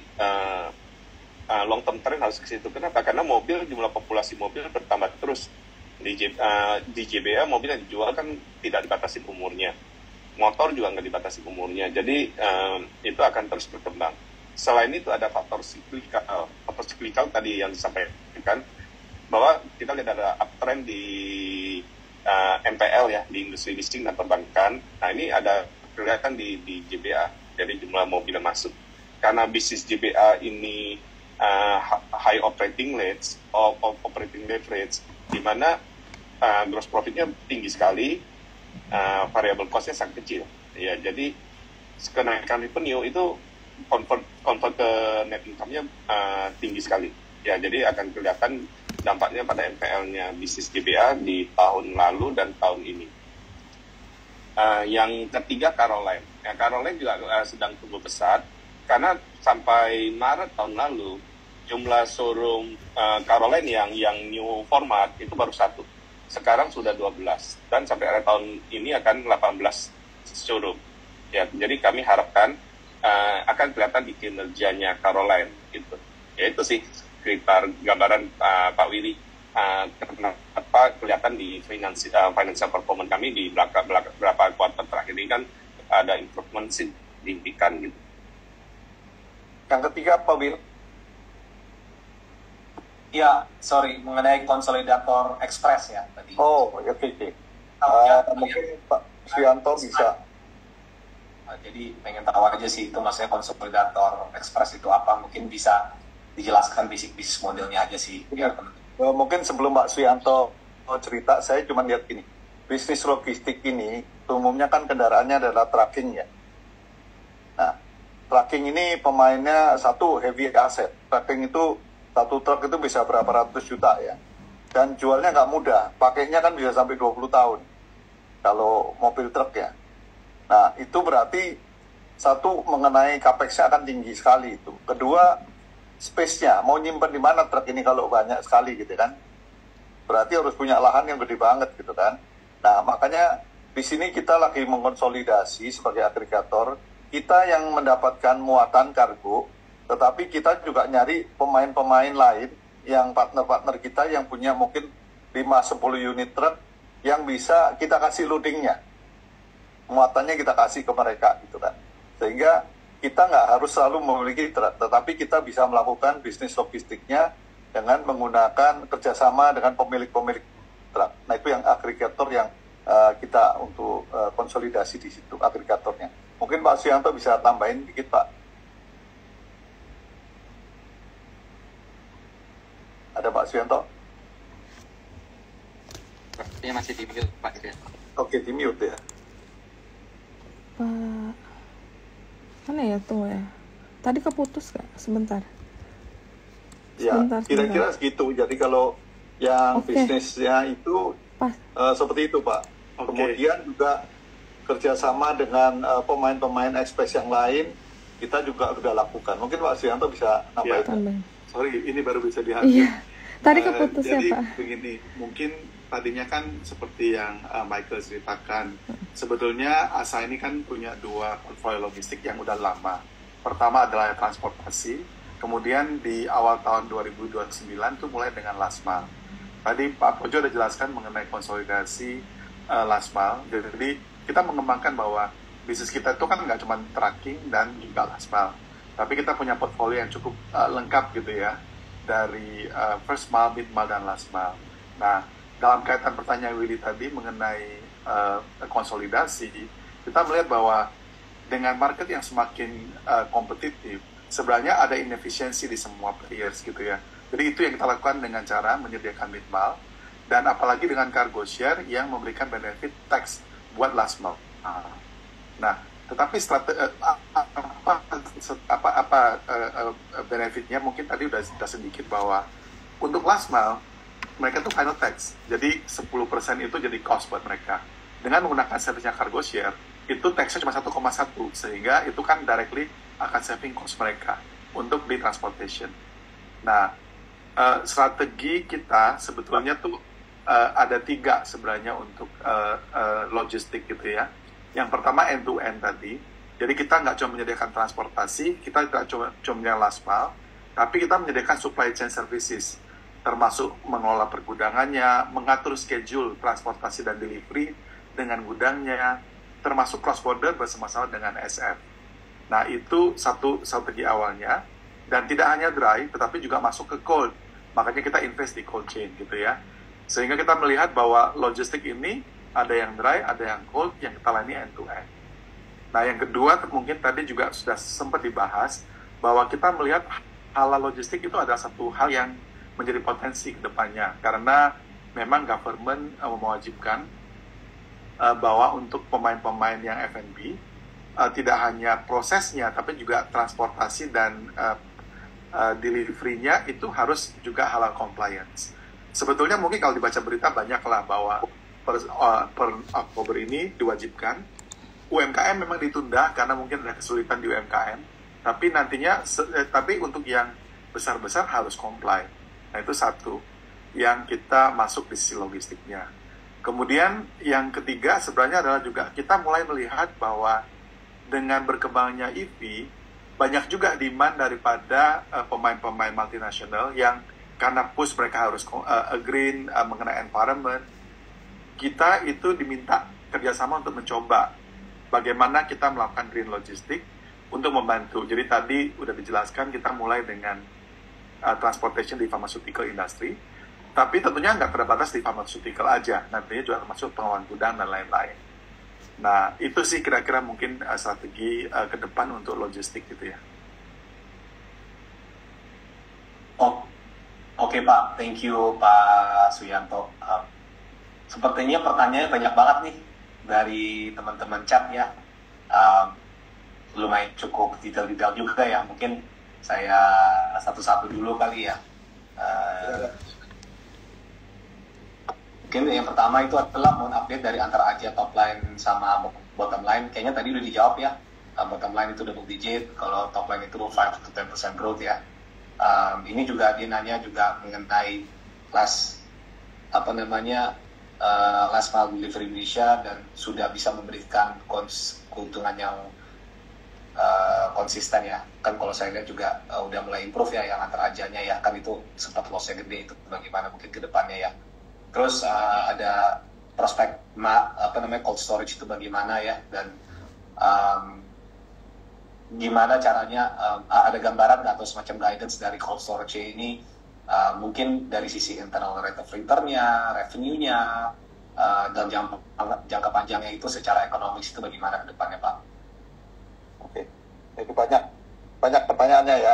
long term trend harus ke situ. Kenapa? Karena jumlah populasi mobil bertambah terus. Di JBA mobil yang dijual kan tidak dibatasi umurnya. Motor juga nggak dibatasi umurnya. Jadi itu akan terus berkembang. Selain itu ada faktor cyclical. Faktor cyclical tadi yang disampaikan bahwa kita lihat ada uptrend di MPL ya, di industri leasing dan perbankan. Nah ini ada kelihatan di JBA dari jumlah mobil yang masuk. Karena bisnis JBA ini high operating leverage, di mana gross profitnya tinggi sekali, variable cost-nya sangat kecil. Ya, jadi kenaikan revenue itu convert ke net income-nya tinggi sekali. Ya, jadi akan kelihatan dampaknya pada MPL-nya bisnis JBA di tahun lalu dan tahun ini. Yang ketiga Caroline. Ya, Caroline juga sedang tumbuh pesat karena sampai Maret tahun lalu jumlah showroom Caroline yang new format itu baru 1. Sekarang sudah 12 dan sampai akhir tahun ini akan 18 showroom. Ya, jadi kami harapkan akan kelihatan di kinerjanya Caroline gitu. Ya itu sih sekitar gambaran Pak Willy kenapa kelihatan di financial performance kami di beberapa kuartal terakhir ini kan ada improvement signifikan gitu. Yang ketiga Pak Will. Ya, sorry, mengenai konsolidator ekspres ya tadi. Oke. Mungkin Pak Suyanto bisa. Jadi pengen tahu aja sih itu maksudnya konsolidator ekspres itu apa, mungkin bisa dijelaskan bisnis modelnya aja sih. Mungkin sebelum Pak Suyanto cerita, saya cuma lihat gini. Bisnis logistik ini umumnya kan kendaraannya adalah trucking ya. Nah, trucking ini pemainnya satu heavy asset. Trucking itu satu truk itu bisa berapa ratus juta ya. Dan jualnya nggak mudah. Pakainya kan bisa sampai 20 tahun. Kalau mobil truk ya. Nah, itu berarti satu mengenai capex-nya akan tinggi sekali itu. Kedua, space-nya. Mau nyimpen di mana truk ini kalau banyak sekali gitu kan. Berarti harus punya lahan yang gede banget gitu kan. Nah, makanya di sini kita lagi mengkonsolidasi sebagai agregator. Kita yang mendapatkan muatan kargo, tetapi kita juga nyari pemain-pemain lain yang partner-partner kita yang punya mungkin 5-10 unit truk yang bisa kita kasih loadingnya. Muatannya kita kasih ke mereka gitu kan. Sehingga kita nggak harus selalu memiliki truk, tetapi kita bisa melakukan bisnis logistiknya dengan menggunakan kerjasama dengan pemilik-pemilik truk. Nah itu yang agregator yang kita untuk konsolidasi di situ agregatornya. Mungkin Pak Suyanto bisa tambahin dikit Pak. Ada Pak Suyanto? Sepertinya masih di mute Pak Suyanto. Oke, di mute ya. Pak, mana ya, tunggu ya. Tadi keputus nggak? Sebentar. Ya, kira-kira segitu. Jadi kalau yang bisnisnya itu seperti itu Pak. Kemudian juga kerjasama dengan pemain-pemain ekspres yang lain kita juga sudah lakukan. Mungkin Pak Suyanto bisa nambahin. Sorry, ini baru bisa dihadir. Iya. Tadi keputus ya jadi, Pak. Begini, mungkin tadinya kan seperti yang Michael ceritakan. Sebetulnya ASA ini kan punya 2 portfolio logistik yang udah lama. Pertama adalah transportasi, kemudian di awal tahun 2029 itu mulai dengan last mile. Tadi Pak Kojo sudah jelaskan mengenai konsolidasi last mile. Jadi kita mengembangkan bahwa bisnis kita itu kan nggak cuma tracking dan juga last mile, tapi kita punya portfolio yang cukup lengkap gitu ya, dari first mile, mid mile, dan last mile. Nah, dalam kaitan pertanyaan Willy tadi mengenai konsolidasi, kita melihat bahwa dengan market yang semakin kompetitif, sebenarnya ada inefisiensi di semua players gitu ya. Jadi itu yang kita lakukan dengan cara menyediakan mid mile, dan apalagi dengan cargo share yang memberikan benefit tax buat last mile. Nah, tetapi benefitnya mungkin tadi udah sedikit bahwa untuk last mile mereka tuh final tax, jadi 10% itu jadi cost buat mereka. Dengan menggunakan servisnya cargo share, itu taxnya cuma 1,1, sehingga itu kan directly akan saving cost mereka untuk di transportation. Nah, strategi kita sebetulnya tuh ada 3 sebenarnya untuk logistik gitu ya. Yang pertama end to end tadi, jadi kita nggak cuma menyediakan transportasi, kita nggak cuma menyediakan last mile, tapi kita menyediakan supply chain services, termasuk mengelola pergudangannya, mengatur schedule transportasi dan delivery dengan gudangnya, termasuk cross border bersama-sama dengan SF. Nah itu satu strategi awalnya, dan tidak hanya dry, tetapi juga masuk ke cold. Makanya kita invest di cold chain gitu ya. Sehingga kita melihat bahwa logistik ini ada yang dry, ada yang cold, yang kita layani end to end. Nah yang kedua mungkin tadi juga sudah sempat dibahas bahwa kita melihat halal logistik itu adalah satu hal yang menjadi potensi ke depannya, karena memang government mewajibkan bahwa untuk pemain-pemain yang F&B tidak hanya prosesnya tapi juga transportasi dan delivery-nya itu harus juga halal compliance. Sebetulnya mungkin kalau dibaca berita banyaklah bahwa per Oktober ini diwajibkan. UMKM memang ditunda karena mungkin ada kesulitan di UMKM, tapi nantinya tapi untuk yang besar-besar harus comply. Nah itu satu yang kita masuk di sisi logistiknya. Kemudian yang ketiga sebenarnya adalah juga kita mulai melihat bahwa dengan berkembangnya EV, banyak juga demand daripada pemain-pemain multinasional yang karena push mereka harus green mengenai environment. Kita itu diminta kerjasama untuk mencoba bagaimana kita melakukan green logistik untuk membantu. Jadi tadi udah dijelaskan kita mulai dengan transportation di pharmaceutical industry, tapi tentunya nggak terbatas di pharmaceutical aja, nantinya juga termasuk pengelolaan gudang dan lain-lain. Nah itu sih kira-kira mungkin strategi ke depan untuk logistik gitu ya. Oke Pak, thank you Pak Suyanto. Sepertinya pertanyaannya banyak banget nih dari teman-teman chat ya. Lumayan cukup detail-detail juga ya. Mungkin saya satu-satu dulu kali ya. Mungkin yang pertama itu adalah mohon update dari antara Asia top line sama bottom line. Kayaknya tadi udah dijawab ya. Bottom line itu double digit, kalau top line itu 5-10% growth ya. Ini juga dia nanya juga mengenai last mile delivery Indonesia dan sudah bisa memberikan keuntungan yang konsisten ya. Kan kalau saya lihat juga udah mulai improve ya yang antar ajanya ya, kan itu sempat loss-nya gede, itu bagaimana mungkin ke depannya ya. Terus ada prospek cold storage itu bagaimana ya, dan gimana caranya, ada gambaran atau semacam guidance dari cold storage ini, mungkin dari sisi internal rate of return-nya, revenue-nya, dan jangka panjangnya itu secara ekonomis itu bagaimana ke depannya Pak? Oke, jadi banyak pertanyaannya ya,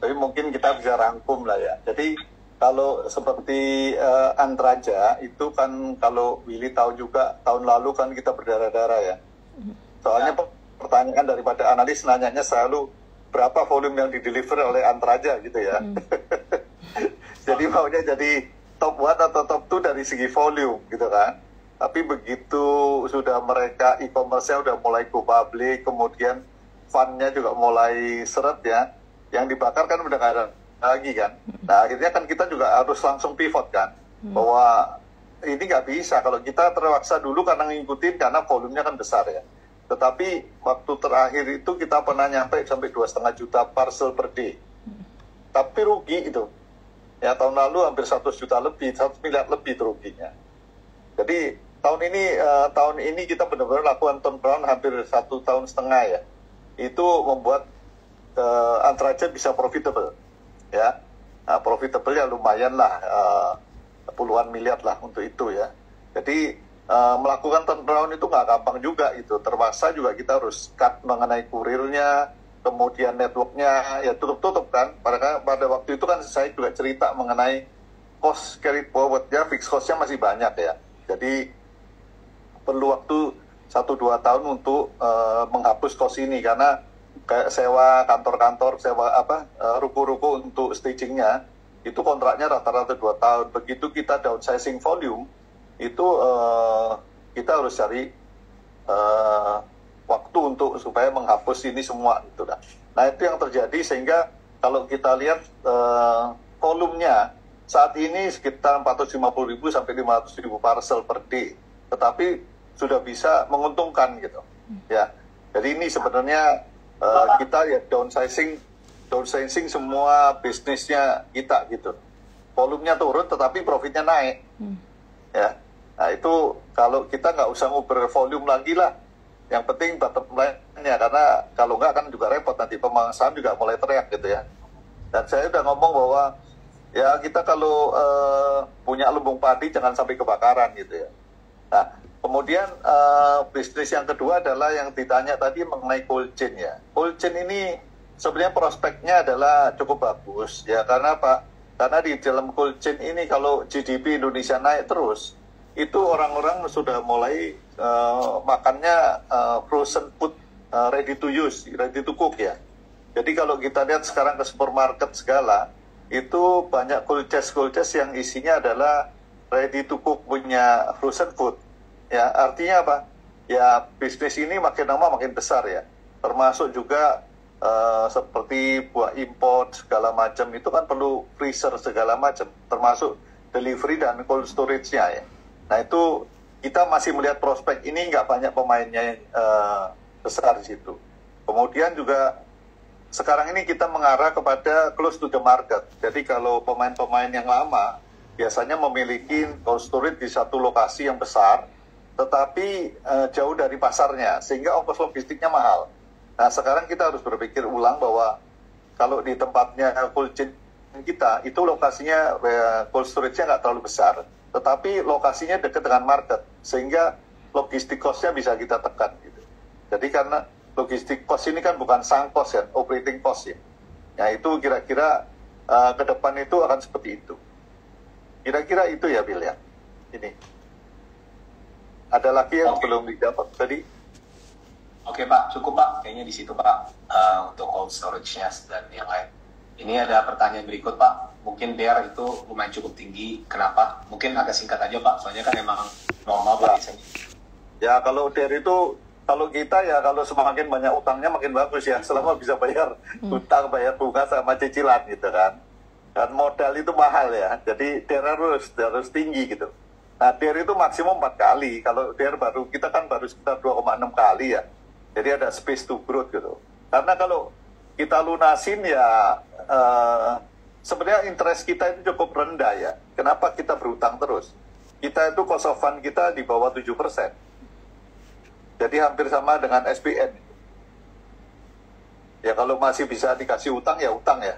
tapi mungkin kita bisa rangkum lah ya. Jadi kalau seperti Antraja itu kan, kalau Willy tahu juga tahun lalu kan kita berdarah-darah ya. Soalnya pertanyaan daripada analis nanyanya selalu berapa volume yang dideliver oleh Antraja gitu ya. Jadi maunya jadi top 1 atau top 2 dari segi volume gitu kan. Tapi begitu sudah mereka e-commerce-nya udah mulai go public, kemudian fund-nya juga mulai seret ya, yang dibakar kan udah nggak ada lagi kan. Nah akhirnya kan kita juga harus langsung pivot kan, bahwa ini nggak bisa kalau kita terpaksa dulu karena ngikutin karena volumenya kan besar ya. Tetapi waktu terakhir itu kita pernah nyampe sampai 2,5 juta parcel per day. Tapi rugi itu. Ya tahun lalu hampir 100 juta lebih, 1 miliar lebih itu ruginya. Jadi tahun ini kita benar-benar lakukan turnaround hampir 1,5 tahun ya. Itu membuat Antraja bisa profitable. Ya. Nah, profitable ya lumayan lah, puluhan miliar lah untuk itu ya. Jadi melakukan turnaround itu nggak gampang juga gitu. Terpaksa juga kita harus cut mengenai kurirnya, kemudian networknya ya tutup kan. Pada waktu itu kan saya juga cerita mengenai cost carry forward ya, fixed cost-nya masih banyak ya. Jadi perlu waktu 1-2 tahun untuk menghapus cost ini, karena kayak sewa kantor-kantor, sewa ruko-ruko untuk stagingnya itu kontraknya rata-rata 2 tahun. Begitu kita downsizing volume itu kita harus cari waktu untuk supaya menghapus ini semua gitu lah. Nah itu yang terjadi, sehingga kalau kita lihat volumenya saat ini sekitar 450.000 sampai 500.000 parcel per day, tetapi sudah bisa menguntungkan gitu ya. Jadi ini sebenarnya kita ya downsizing semua bisnisnya kita gitu. Volumenya turun tetapi profitnya naik ya. Nah itu kalau kita nggak usah nguber volume lagi lah, yang penting bottom line-nya, karena kalau nggak kan juga repot, nanti pemegang saham juga mulai teriak gitu ya. Dan saya udah ngomong bahwa ya kita kalau punya lumbung padi jangan sampai kebakaran gitu ya. Nah kemudian bisnis yang kedua adalah yang ditanya tadi mengenai cold chain ya. Cold chain ini sebenarnya prospeknya adalah cukup bagus ya, karena apa? Karena di dalam cold chain ini kalau GDP Indonesia naik terus, itu orang-orang sudah mulai makannya frozen food, ready to use, ready to cook ya. Jadi kalau kita lihat sekarang ke supermarket segala, itu banyak cold chain yang isinya adalah ready to cook punya frozen food. Ya, artinya apa? Ya bisnis ini makin lama makin besar ya. Termasuk juga seperti buah import segala macam itu kan perlu freezer segala macam, termasuk delivery dan cold storage-nya ya. Nah itu kita masih melihat prospek ini nggak banyak pemainnya yang besar di situ. Kemudian juga sekarang ini kita mengarah kepada close to the market. Jadi kalau pemain-pemain yang lama biasanya memiliki cold storage di satu lokasi yang besar, tetapi jauh dari pasarnya, sehingga ongkos logistiknya mahal. Nah sekarang kita harus berpikir ulang bahwa kalau di tempatnya cold chain kita, itu lokasinya cold storage-nya nggak terlalu besar, tetapi lokasinya dekat dengan market, sehingga logistik cost-nya bisa kita tekan gitu. Jadi karena logistik cost ini kan bukan sunk cost ya, operating cost ya. Nah itu kira-kira ke depan itu akan seperti itu. Kira-kira itu ya Bill ya. Ini. Ada lagi yang belum dijawab tadi? Oke Pak, cukup Pak. Kayaknya di situ Pak untuk cold storage-nya dan yang lain. Ini ada pertanyaan berikut Pak. Mungkin DER itu lumayan cukup tinggi. Kenapa? Mungkin agak singkat aja Pak. Soalnya kan emang normal Pak. Ya kalau DER itu, kalau kita ya kalau semakin banyak utangnya makin bagus ya. Selama bisa bayar utang, bayar bunga sama cicilan gitu kan. Dan modal itu mahal ya. Jadi DER harus tinggi gitu. Nah, DER itu maksimum 4 kali. Kalau DER kita kan baru sekitar 2,6 kali ya. Jadi ada space to growth gitu. Karena kalau kita lunasin ya sebenarnya interest kita itu cukup rendah ya. Kenapa kita berutang terus? Kita itu cost of fund kita di bawah 7%. Jadi hampir sama dengan SBN. Ya kalau masih bisa dikasih utang ya utang ya.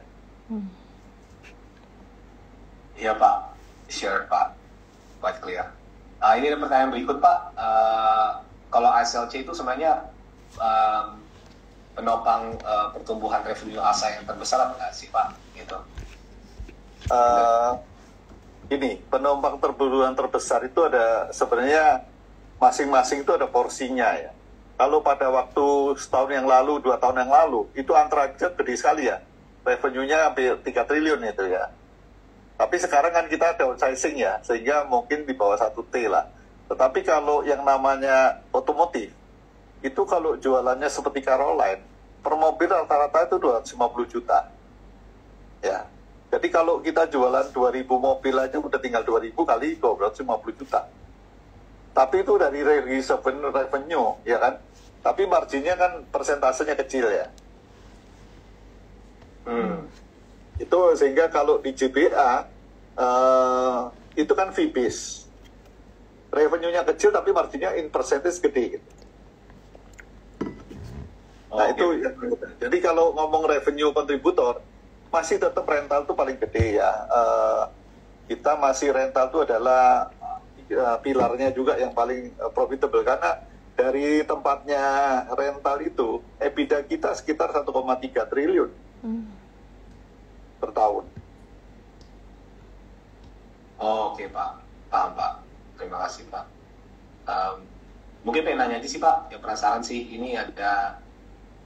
Iya Pak, sure Pak, quite clear. Ini ada pertanyaan berikut Pak. Kalau ASLC itu sebenarnya penopang pertumbuhan revenue ASA yang terbesar apa nggak sih Pak? Gitu. Ini penopang pertumbuhan terbesar itu ada sebenarnya masing-masing itu ada porsinya ya. Kalau pada waktu setahun yang lalu, 2 tahun yang lalu, itu Antrajet gede sekali ya. Revenue-nya hampir 3 triliun itu ya. Tapi sekarang kan kita downsizing ya, sehingga mungkin di bawah 1 T lah. Tetapi kalau yang namanya otomotif, itu kalau jualannya seperti Caroline, per mobil rata-rata itu 250 juta. Ya. Jadi kalau kita jualan 2.000 mobil aja udah tinggal 2.000 kali 250 juta. Tapi itu dari revenue, ya kan? Tapi marginnya kan persentasenya kecil ya. Itu sehingga kalau di JBA, itu kan fee-based. Revenue-nya kecil tapi marginnya in percentage gede gitu. Nah itu, jadi kalau ngomong revenue kontributor, masih tetap rental itu paling gede ya. Kita masih rental itu adalah pilarnya juga yang paling profitable, karena dari tempatnya rental itu EBITDA kita sekitar 1,3 triliun per tahun. Oke Pak, paham Pak. Terima kasih Pak. Mungkin pengen nanya aja sih Pak, yang penasaran sih, ini ada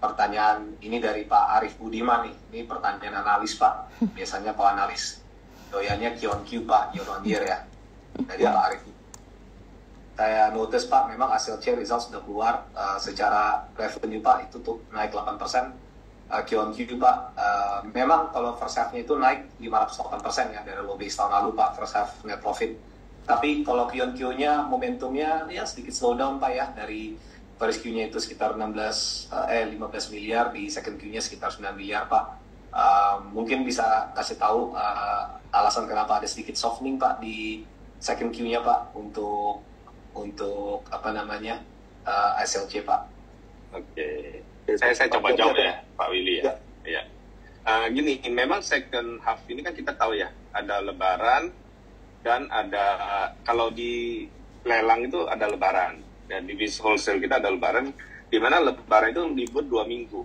pertanyaan ini dari Pak Arif Budiman nih. Ini pertanyaan analis Pak. Biasanya kalau analis doyannya Q-on-Q Pak, year on year ya. Dari Pak Arif. Saya notice Pak, memang ASLC results sudah keluar. Secara revenue Pak itu tuh naik 8%. Q-on-Q Pak, memang kalau first half-nya itu naik 508% ya dari low base tahun lalu Pak, first half net profit. Tapi kalau Q-on-Q-nya momentumnya ya sedikit slow down Pak ya, dari first Q-nya itu sekitar 15 miliar, di second Q-nya sekitar 9 miliar Pak. Mungkin bisa kasih tahu alasan kenapa ada sedikit softening Pak di second Q-nya Pak untuk apa namanya ASLC Pak. Oke. Saya coba jawab ya Pak Willy ya. Ya. Gini, memang second half ini kan kita tahu ya, ada Lebaran dan ada kalau di lelang itu ada Lebaran, dan di bis wholesale kita ada Lebaran, di mana Lebaran itu libur 2 minggu.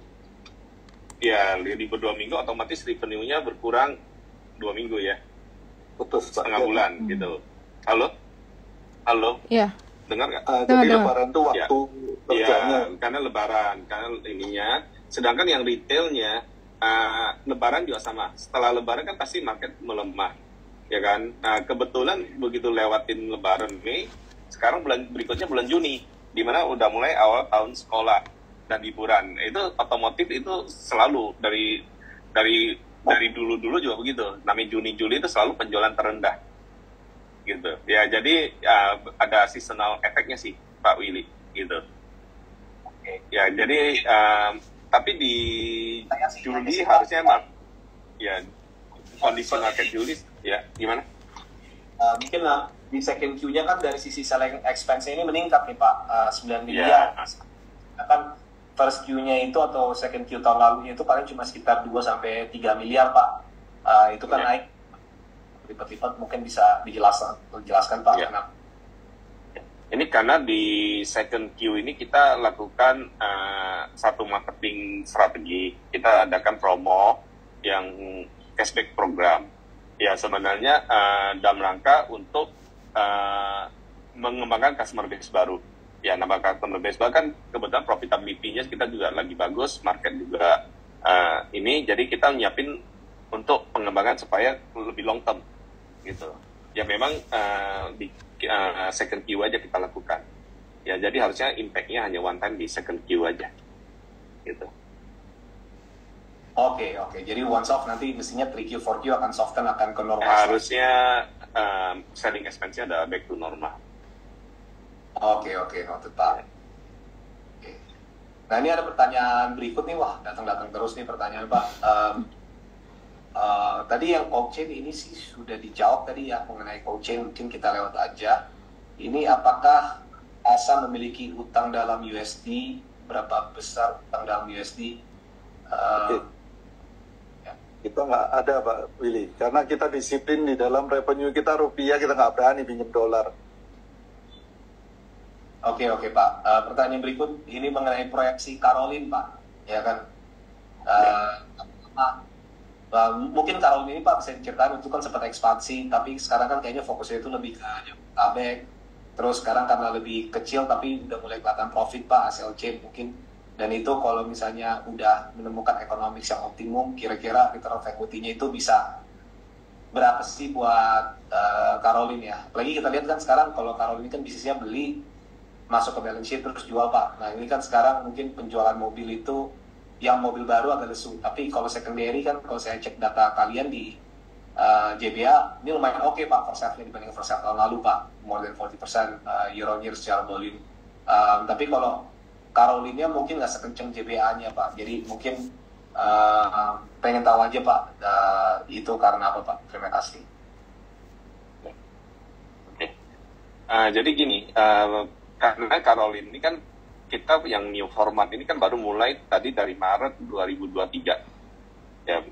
Ya, libur 2 minggu otomatis revenue-nya berkurang 2 minggu ya. Putus setengah bulan gitu. Halo? Iya. Dengar nggak? Jadi Lebaran itu waktu kerjanya. Ya, karena Lebaran, karena ininya. Sedangkan yang retailnya, Lebaran juga sama. Setelah Lebaran kan pasti market melemah, ya kan? Nah, kebetulan begitu lewatin Lebaran Mei, sekarang bulan berikutnya bulan Juni, di mana udah mulai awal tahun sekolah dan liburan. Itu otomotif itu selalu dari dulu juga begitu. Namanya Juni Juli itu selalu penjualan terendah. Gitu. Ya, jadi ada seasonal efeknya sih, Pak Willy, gitu. Ya, jadi tapi di Juli harusnya emang ya kondisi market Juli ya gimana? Mungkin lah di second Q-nya kan dari sisi selling expense ini meningkat nih Pak, 9 miliar. Kan first Q-nya itu atau second Q tahun lalu itu paling cuma sekitar 2-3 miliar Pak. Itu kan naik lipat-lipat, mungkin bisa dijelaskan Pak kenapa? Ini karena di second Q ini kita lakukan satu marketing strategi. Kita adakan promo yang cashback program. Ya sebenarnya dalam rangka untuk mengembangkan customer base baru. Ya nama customer base baru kan kebetulan profitability-nya kita juga lagi bagus, market juga ini. Jadi kita nyiapin untuk pengembangan supaya lebih long term gitu. Ya memang di second Q aja kita lakukan. Ya jadi harusnya impact-nya hanya one time di second Q aja. Gitu. Oke. Jadi once off nanti mestinya 3Q, 4Q akan soften, akan ke normal. Harusnya selling expense-nya ada back to normal. Oke, noted Pak. Oke. Nah ini ada pertanyaan berikut nih, wah datang terus nih pertanyaan Pak. Tadi yang cold chain ini sih sudah dijawab tadi ya, mengenai cold chain mungkin kita lewat aja. Ini apakah ASA memiliki utang dalam USD, berapa besar utang dalam USD? Kita nggak ada Pak Willy, karena kita disiplin di dalam revenue kita rupiah, kita nggak berani pinjam dolar. Oke Pak. Pertanyaan berikut ini mengenai proyeksi Caroline Pak, ya kan? Mungkin Caroline ini Pak bisa diceritain, itu kan sempat ekspansi, tapi sekarang kan kayaknya fokusnya itu lebih ke Jabodetabek. Terus sekarang karena lebih kecil tapi udah mulai kelihatan profit Pak, SLC mungkin. Dan itu kalau misalnya udah menemukan economics yang optimum, kira-kira return of equity-nya itu bisa berapa sih buat Caroline ya? Apalagi kita lihat kan sekarang kalau Caroline kan bisnisnya beli, masuk ke balance sheet terus jual Pak. Nah ini kan sekarang mungkin penjualan mobil itu yang mobil baru agak lesu, tapi kalau secondary kan kalau saya cek data kalian di JBA ini lumayan oke Pak first half-nya dibanding first half tahun lalu Pak, more than 40% year on year secara volume. Tapi kalau Caroline-nya mungkin nggak sekencang JBA-nya Pak, jadi mungkin pengen tahu aja Pak itu karena apa Pak? Terima kasih. Oke. Jadi gini, karena Caroline ini kan kita yang new format ini kan baru mulai tadi dari Maret 2023 ya,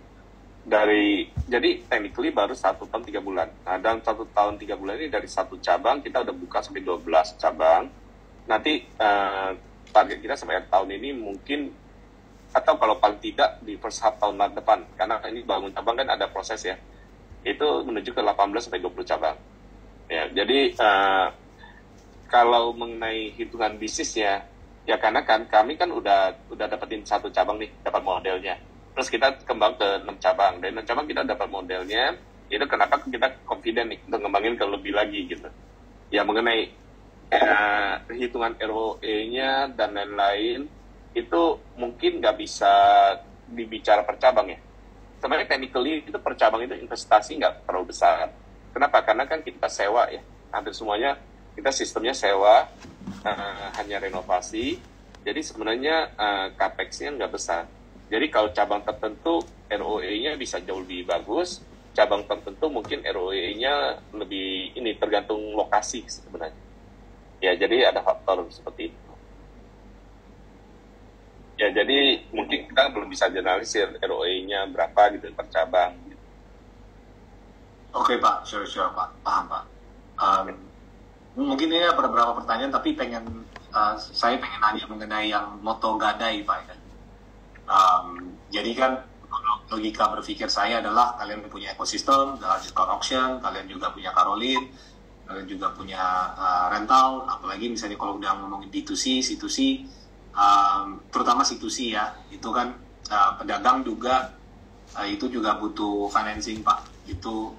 jadi technically baru 1 tahun 3 bulan. Nah dalam 1 tahun 3 bulan ini dari 1 cabang kita udah buka sampai 12 cabang. Nanti target kita sampai akhir tahun ini mungkin, atau kalau paling tidak di first half tahun depan, karena ini bangun cabang kan ada proses ya, itu menuju ke 18 sampai 20 cabang ya. Jadi kalau mengenai hitungan bisnisnya ya, karena kan kami kan udah dapetin 1 cabang nih, dapat modelnya, terus kita kembang ke 6 cabang, dan 6 cabang kita dapat modelnya, itu kenapa kita confident nih untuk ngembangin ke lebih lagi gitu ya. Mengenai hitungan ROE-nya dan lain-lain itu mungkin nggak bisa dibicara per cabang ya. Sebenarnya technically itu per cabang itu investasi nggak terlalu besar. Kenapa? Karena kan kita sewa ya, hampir semuanya kita sistemnya sewa, hanya renovasi, jadi sebenarnya capex-nya nggak besar. Jadi kalau cabang tertentu ROE-nya bisa jauh lebih bagus, cabang tertentu mungkin ROE-nya lebih ini, tergantung lokasi sebenarnya. Ya jadi ada faktor seperti itu. Ya jadi mungkin kita belum bisa generalisir ROE-nya berapa gitu per cabang. Oke Pak, sure Pak, paham Pak. Mungkin ini ada beberapa pertanyaan, tapi saya pengen nanya mengenai yang Moto Gadai Pak ya. Jadi kan logika berpikir saya adalah kalian punya ekosistem, large car auction, kalian juga punya Caroline, kalian juga punya rental, apalagi misalnya kalau udah ngomongin B2C, C2C, terutama C2C ya, itu kan pedagang juga itu juga butuh financing Pak. Itu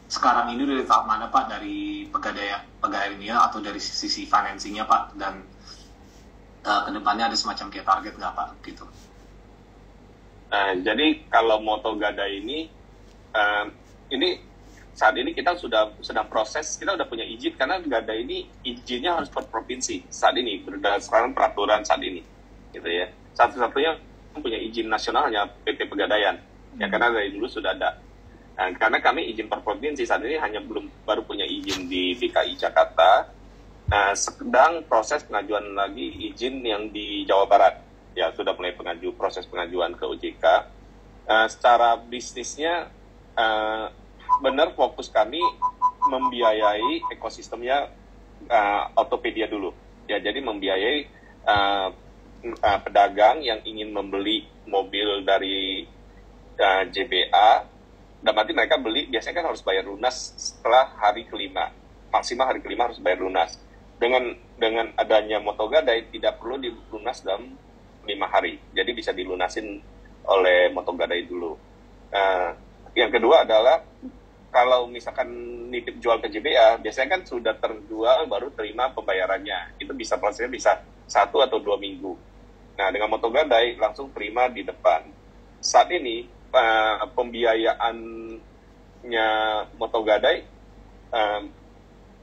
sekarang ini dari tahap mana Pak, dari pegadaiannya atau dari sisi financingnya Pak, dan kedepannya ada semacam kayak target nggak Pak gitu? Jadi kalau Moto Gadai ini saat ini kita sedang proses, kita udah punya izin, karena Gadai ini izinnya harus per provinsi saat ini berdasarkan peraturan saat ini gitu ya. Satu-satunya punya izin nasional hanya PT Pegadaian ya, karena dari dulu sudah ada. Nah, karena kami izin per provinsi saat ini baru punya izin di DKI Jakarta. Nah, sedang proses pengajuan lagi izin yang di Jawa Barat. Ya, sudah mulai proses pengajuan ke OJK. Secara bisnisnya, benar fokus kami membiayai ekosistemnya Autopedia dulu. Ya, jadi membiayai pedagang yang ingin membeli mobil dari JBA. Dan nanti mereka beli, biasanya kan harus bayar lunas setelah hari kelima. Maksimal hari kelima harus bayar lunas. Dengan adanya Moto Gadai, tidak perlu dilunas dalam 5 hari. Jadi bisa dilunasin oleh Moto Gadai dulu. Yang kedua adalah, kalau misalkan nitip jual ke JBA, biasanya kan sudah terjual baru terima pembayarannya. Itu prosesnya bisa 1 atau 2 minggu. Nah, dengan Moto Gadai langsung terima di depan. saat ini pembiayaannya Motogadai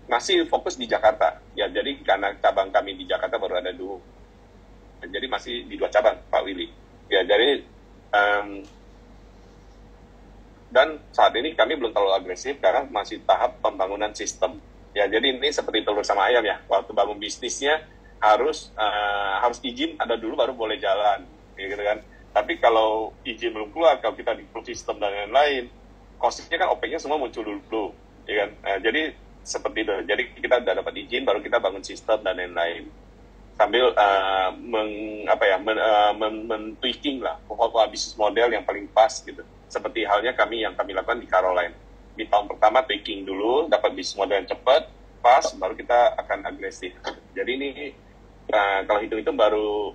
masih fokus di Jakarta. Ya, jadi karena cabang kami di Jakarta baru ada 2. Jadi masih di 2 cabang, Pak Willy. Ya, jadi dan saat ini kami belum terlalu agresif karena masih tahap pembangunan sistem. Ya, jadi ini seperti telur sama ayam ya. Waktu bangun bisnisnya harus izin ada dulu baru boleh jalan, gitu kan. Tapi kalau izin belum keluar, kalau kita di sistem dan lain-lain, cost-nya kan OPEX-nya semua muncul dulu, ya kan. Jadi seperti itu. Jadi kita udah dapat izin, baru kita bangun sistem dan lain-lain. Sambil men-tweaking lah bisnis model yang paling pas gitu. Seperti halnya yang kami lakukan di Caroline. Di tahun pertama tweaking dulu, dapat bisnis model yang cepat, pas, baru kita akan agresif. Jadi ini kalau hitung-hitung baru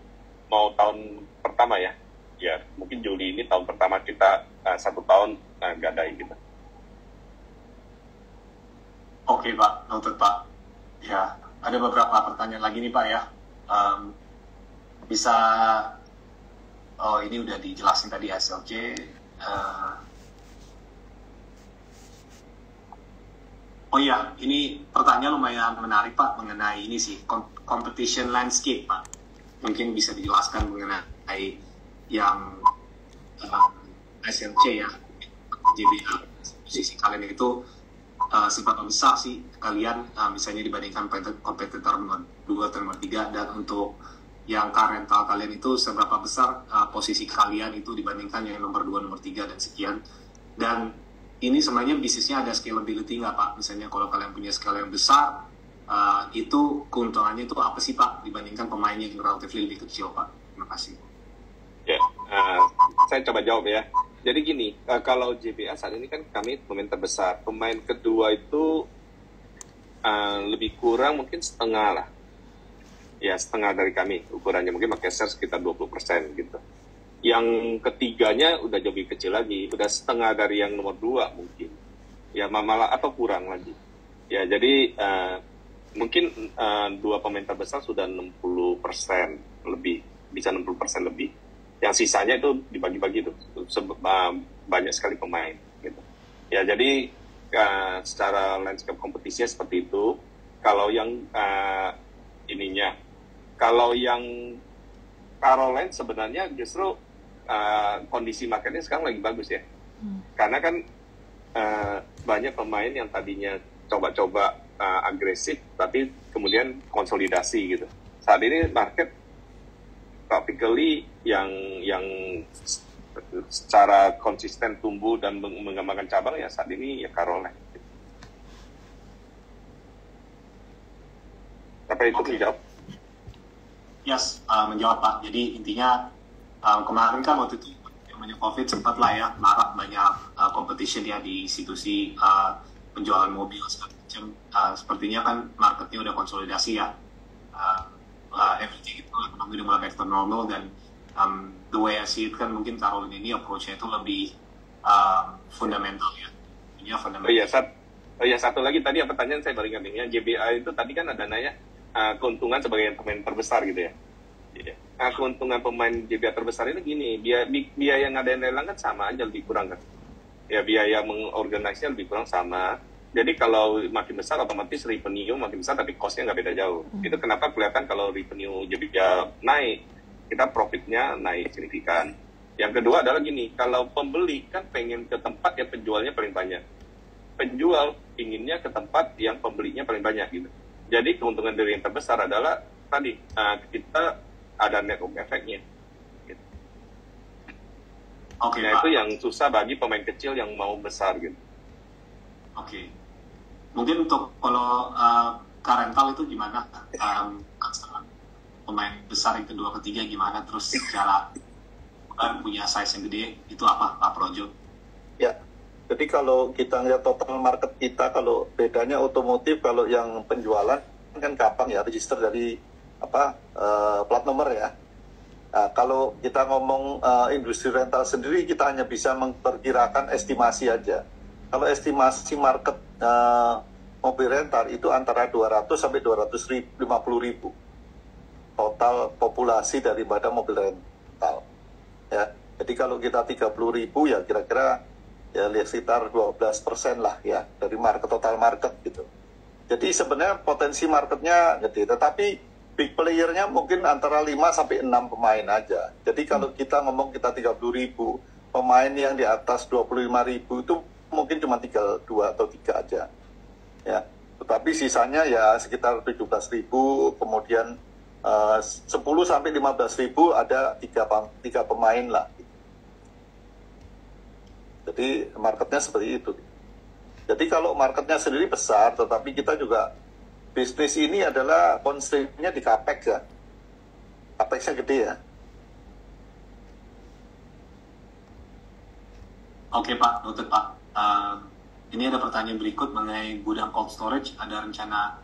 mau tahun pertama ya. Ya, mungkin Juli ini tahun pertama kita 1 tahun gadai gitu. Oke Pak, noted Pak. Ya, ada beberapa pertanyaan lagi nih Pak ya. Ini udah dijelasin tadi SLC. Ini pertanyaan lumayan menarik Pak mengenai ini sih, competition landscape Pak. Mungkin bisa dijelaskan mengenai yang SLC ya, JBA, posisi kalian itu seberapa besar sih kalian misalnya dibandingkan kompetitor nomor 2 atau nomor 3, dan untuk yang car rental kalian itu seberapa besar posisi kalian itu dibandingkan yang nomor 2, nomor 3 dan sekian. Dan ini sebenarnya bisnisnya ada scalability nggak Pak? Misalnya kalau kalian punya scale yang besar, itu keuntungannya itu apa sih Pak dibandingkan pemainnya yang relatif lebih kecil Pak? Terima kasih. Ya, saya coba jawab ya. Jadi gini, kalau JBA saat ini kan kami pemain terbesar. Pemain kedua itu lebih kurang mungkin setengah lah. Ya, setengah dari kami ukurannya. Mungkin pakai share sekitar 20% gitu. Yang ketiganya udah jauh lebih kecil lagi. Udah setengah dari yang nomor 2 mungkin. Ya, malah atau kurang lagi. Ya, jadi mungkin 2 pemain terbesar sudah 60% lebih. Bisa 60% lebih. Yang sisanya itu dibagi-bagi tuh, banyak sekali pemain gitu. Ya, jadi secara landscape kompetisinya seperti itu. Kalau yang kalau yang Caroline sebenarnya justru kondisi marketnya sekarang lagi bagus ya. Karena kan banyak pemain yang tadinya coba-coba agresif tapi kemudian konsolidasi gitu. Saat ini market practically yang secara konsisten tumbuh dan mengembangkan cabang ya saat ini ya Caroline. Apa itu menjawab? Yes, menjawab Pak. Jadi intinya kemarin kan waktu itu namanya COVID sempat lah ya marak banyak competition ya di institusi penjualan mobil segala macam. Sepertinya kan marketnya udah konsolidasi ya. Everything itu ekonomi udah mulai back to normal, dan the way I see it kan mungkin Caroline ini approach-nya itu lebih fundamental ya. Ini fundamental. Satu lagi tadi pertanyaan saya baru ingat ini ya, JBA itu tadi kan ada nanya keuntungan sebagai pemain terbesar gitu ya. Keuntungan pemain JBA terbesar itu gini, biaya yang ngadain lelang kan sama aja, lebih kurang kan. Ya, biaya mengorganisasinya lebih kurang sama. Jadi kalau makin besar otomatis revenue makin besar tapi cost-nya nggak beda jauh. Itu kenapa kelihatan kalau revenue JBA naik, kita profitnya naik signifikan. Yang kedua adalah gini, kalau pembeli kan pengen ke tempat yang penjualnya paling banyak. Penjual inginnya ke tempat yang pembelinya paling banyak gitu. Jadi keuntungan dari yang terbesar adalah tadi kita ada network efeknya. Gitu. Oke, nah, itu yang susah bagi pemain kecil yang mau besar gitu. Oke. Mungkin untuk kalau car rental itu gimana? Pemain besar yang kedua ketiga gimana? Terus secara punya size yang gede itu apa Pak Projo? Ya, jadi kalau kita ngeliat total market kita, kalau bedanya otomotif, kalau yang penjualan kan gampang ya, register dari plat nomor ya. Nah, kalau kita ngomong industri rental sendiri, kita hanya bisa memperkirakan estimasi aja. Kalau estimasi market mobil rental itu antara 200 sampai 250 ribu total populasi daripada mobil rental. Ya, Jadi kalau kita 30.000 ya kira-kira ya lihat sekitar 12% lah ya dari total market gitu. Jadi sebenarnya potensi marketnya gede, tetapi big playernya mungkin antara 5 sampai 6 pemain aja. Jadi kalau kita ngomong kita 30.000, pemain yang di atas 25.000 itu mungkin cuma 2 atau 3 aja. Ya. Tetapi sisanya ya sekitar 17.000, kemudian 10 sampai 15.000 ada 3 pemain lah. Jadi marketnya seperti itu. Jadi kalau marketnya sendiri besar, tetapi kita juga bisnis ini adalah constraint-nya di capex ya. Capex-nya gede ya. Oke Pak, noted Pak. Ini ada pertanyaan berikut mengenai gudang cold storage. Ada rencana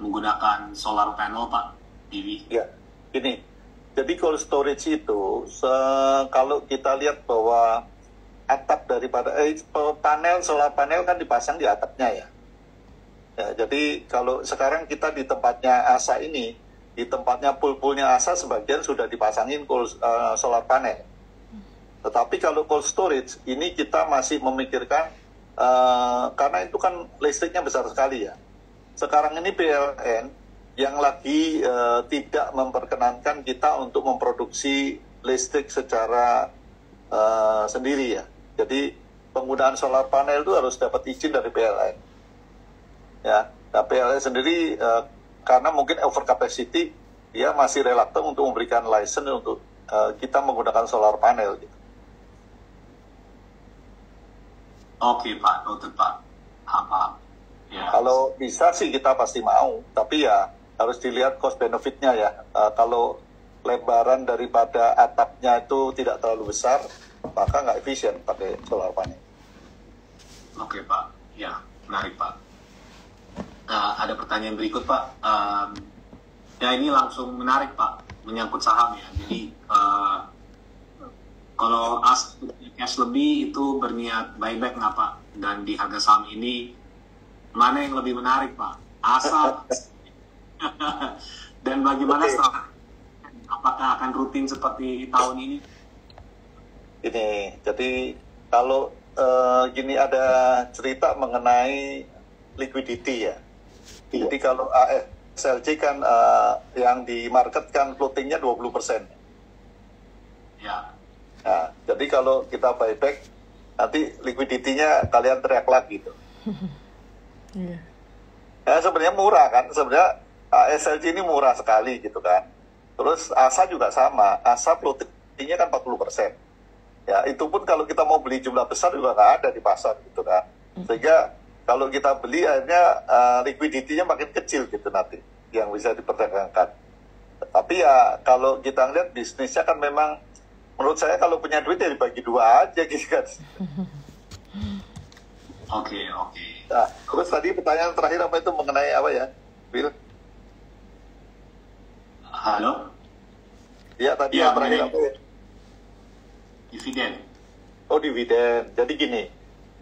menggunakan solar panel Pak, PV? Ya, ini. Jadi cold storage itu, kalau kita lihat bahwa atap daripada solar panel kan dipasang di atapnya ya. Ya, jadi kalau sekarang kita di tempatnya ASA ini, di tempatnya pool-poolnya ASA sebagian sudah dipasangin solar panel. Tetapi kalau cold storage ini kita masih memikirkan karena itu kan listriknya besar sekali ya. Sekarang ini PLN yang lagi tidak memperkenankan kita untuk memproduksi listrik secara sendiri ya. Jadi penggunaan solar panel itu harus dapat izin dari PLN. Ya, nah PLN sendiri karena mungkin over capacity, dia masih relaktan untuk memberikan license untuk kita menggunakan solar panel. Gitu. Oke Pak, noted Pak. Apa? Ya. Kalau bisa sih kita pasti mau, tapi ya harus dilihat cost benefitnya ya. Kalau lebaran daripada atapnya itu tidak terlalu besar, maka nggak efisien pakai solar panel. Oke Pak, ya menarik Pak. Ada pertanyaan berikut Pak. Ya ini langsung menarik Pak, menyangkut saham ya. Jadi kalau cash lebih itu berniat buyback nggak Pak? Dan di harga saham ini mana yang lebih menarik Pak? ASA dan bagaimana strategi? Apakah akan rutin seperti tahun ini? Ini, jadi kalau gini ada cerita mengenai liquidity ya. Jadi kalau ASLC kan yang di market kan floatingnya 20%. Ya. Nah, jadi kalau kita buyback, nanti liquidity-nya kalian teriak lagi tuh. Ya sebenarnya murah kan, sebenarnya ASLC ini murah sekali gitu kan. Terus ASA juga sama, ASA floatingnya kan 40%. Ya, itu pun kalau kita mau beli jumlah besar juga nggak ada di pasar gitu kan. Sehingga kalau kita beli akhirnya liquidity-nya makin kecil gitu nanti yang bisa diperdagangkan. Tapi ya kalau kita lihat bisnisnya kan memang menurut saya kalau punya duit ya dibagi 2 aja gitu kan. Oke. Nah, terus tadi pertanyaan terakhir apa itu mengenai apa ya, Bill? Halo? Ya tadi yang terakhir apa ya? Dividen. Oh, dividen. Jadi gini,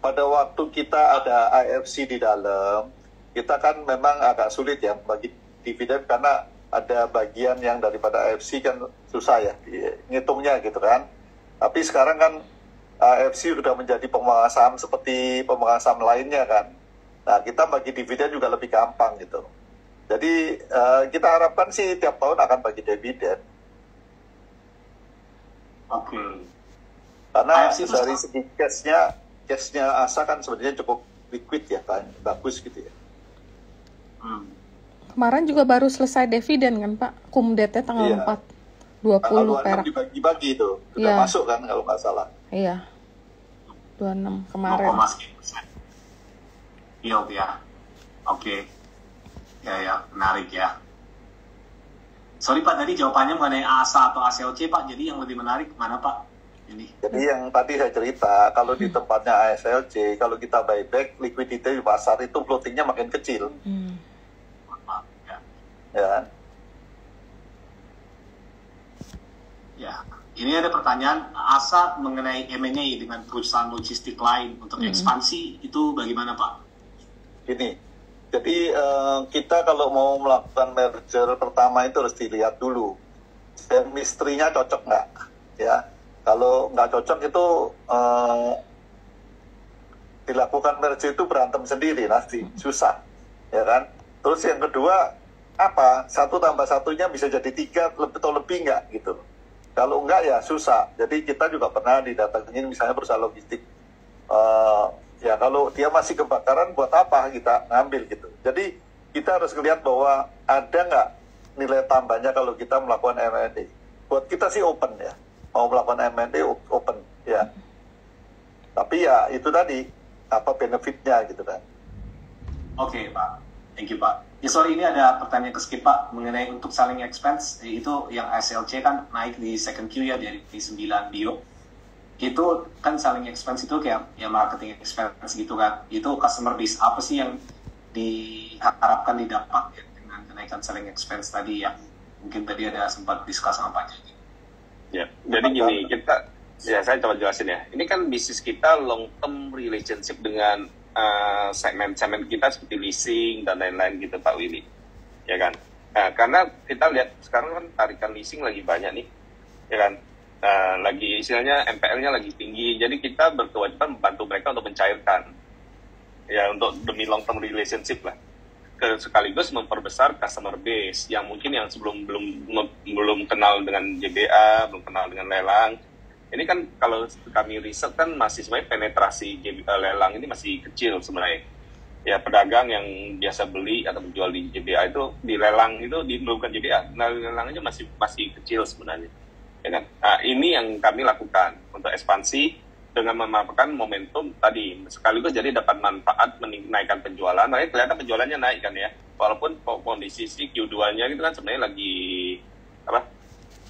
pada waktu kita ada IFC di dalam, kita kan memang agak sulit ya bagi dividen karena ada bagian yang daripada IFC kan susah ya ngitungnya gitu kan. Tapi sekarang kan IFC sudah menjadi pemegang saham seperti pemegang saham lainnya kan. Nah, kita bagi dividen juga lebih gampang gitu. Jadi kita harapkan sih tiap tahun akan bagi dividen. Oke. Karena dari segi cashnya ASA kan sebenarnya cukup liquid ya kan, bagus gitu ya. Kemarin juga baru selesai dividen kan Pak, kumdetnya tanggal 4, 20 perak. Dibagi-bagi itu, sudah masuk kan kalau nggak salah. Iya, 26 kemarin. Yield ya, oke. Ya, menarik ya. Sorry Pak, tadi jawabannya mengenai ASA atau ACLC Pak, jadi yang lebih menarik mana Pak? Jadi yang tadi saya cerita, kalau di tempatnya ASLC, kalau kita buyback, liquidity di pasar itu floatingnya makin kecil. Ya, ini ada pertanyaan, ASA mengenai M&A dengan perusahaan logistik lain untuk ekspansi, itu bagaimana Pak? Gini, jadi kita kalau mau melakukan merger pertama itu harus dilihat dulu, chemistry-nya cocok nggak, ya. Kalau nggak cocok itu dilakukan merge itu berantem sendiri nanti, susah, ya kan? Terus yang kedua, apa? 1 tambah 1-nya bisa jadi 3 atau lebih nggak gitu. Kalau enggak ya susah. Jadi kita juga pernah didatengin misalnya perusahaan logistik. Ya kalau dia masih kebakaran, buat apa kita ngambil gitu. Jadi kita harus lihat bahwa ada nggak nilai tambahnya kalau kita melakukan M&A. Buat kita sih open ya. Mau melakukan M&A open ya. Tapi ya itu tadi, apa benefitnya gitu kan. Oke, Pak. Thank you, Pak. Ya, sorry, ini ada pertanyaan ke skip, Pak, mengenai untuk selling expense. Itu yang SLC kan naik di second Q ya, dari 9 bio. Itu kan selling expense itu kayak ya marketing expense gitu kan. Itu customer base apa sih yang diharapkan didapat ya, dengan kenaikan selling expense tadi ya? Mungkin tadi ada sempat discuss sama Pak Jadi. Ya, jadi gini, saya coba jelasin ya. Ini kan bisnis kita long term relationship dengan segmen-segmen kita seperti leasing dan lain-lain gitu, Pak Willy. Ya kan? Nah, karena kita lihat sekarang kan tarikan leasing lagi banyak nih. Ya kan? Lagi istilahnya NPL-nya lagi tinggi. Jadi kita berkewajiban membantu mereka untuk mencairkan. Ya, untuk demi long term relationship lah. Sekaligus memperbesar customer base yang mungkin yang sebelum belum kenal dengan JBA, belum kenal dengan lelang. Ini kan kalau kami riset kan masih sebenarnya penetrasi lelang ini masih kecil sebenarnya. Ya pedagang yang biasa beli atau menjual di JBA itu di lelang itu bukan JBA, nah, lelang aja masih kecil sebenarnya. Ya kan? Nah, ini yang kami lakukan untuk ekspansi dengan memanfaatkan momentum tadi, sekaligus jadi dapat manfaat menaikkan penjualan. Nah, kelihatan penjualannya naik kan ya, walaupun kondisi Q2-nya itu kan sebenarnya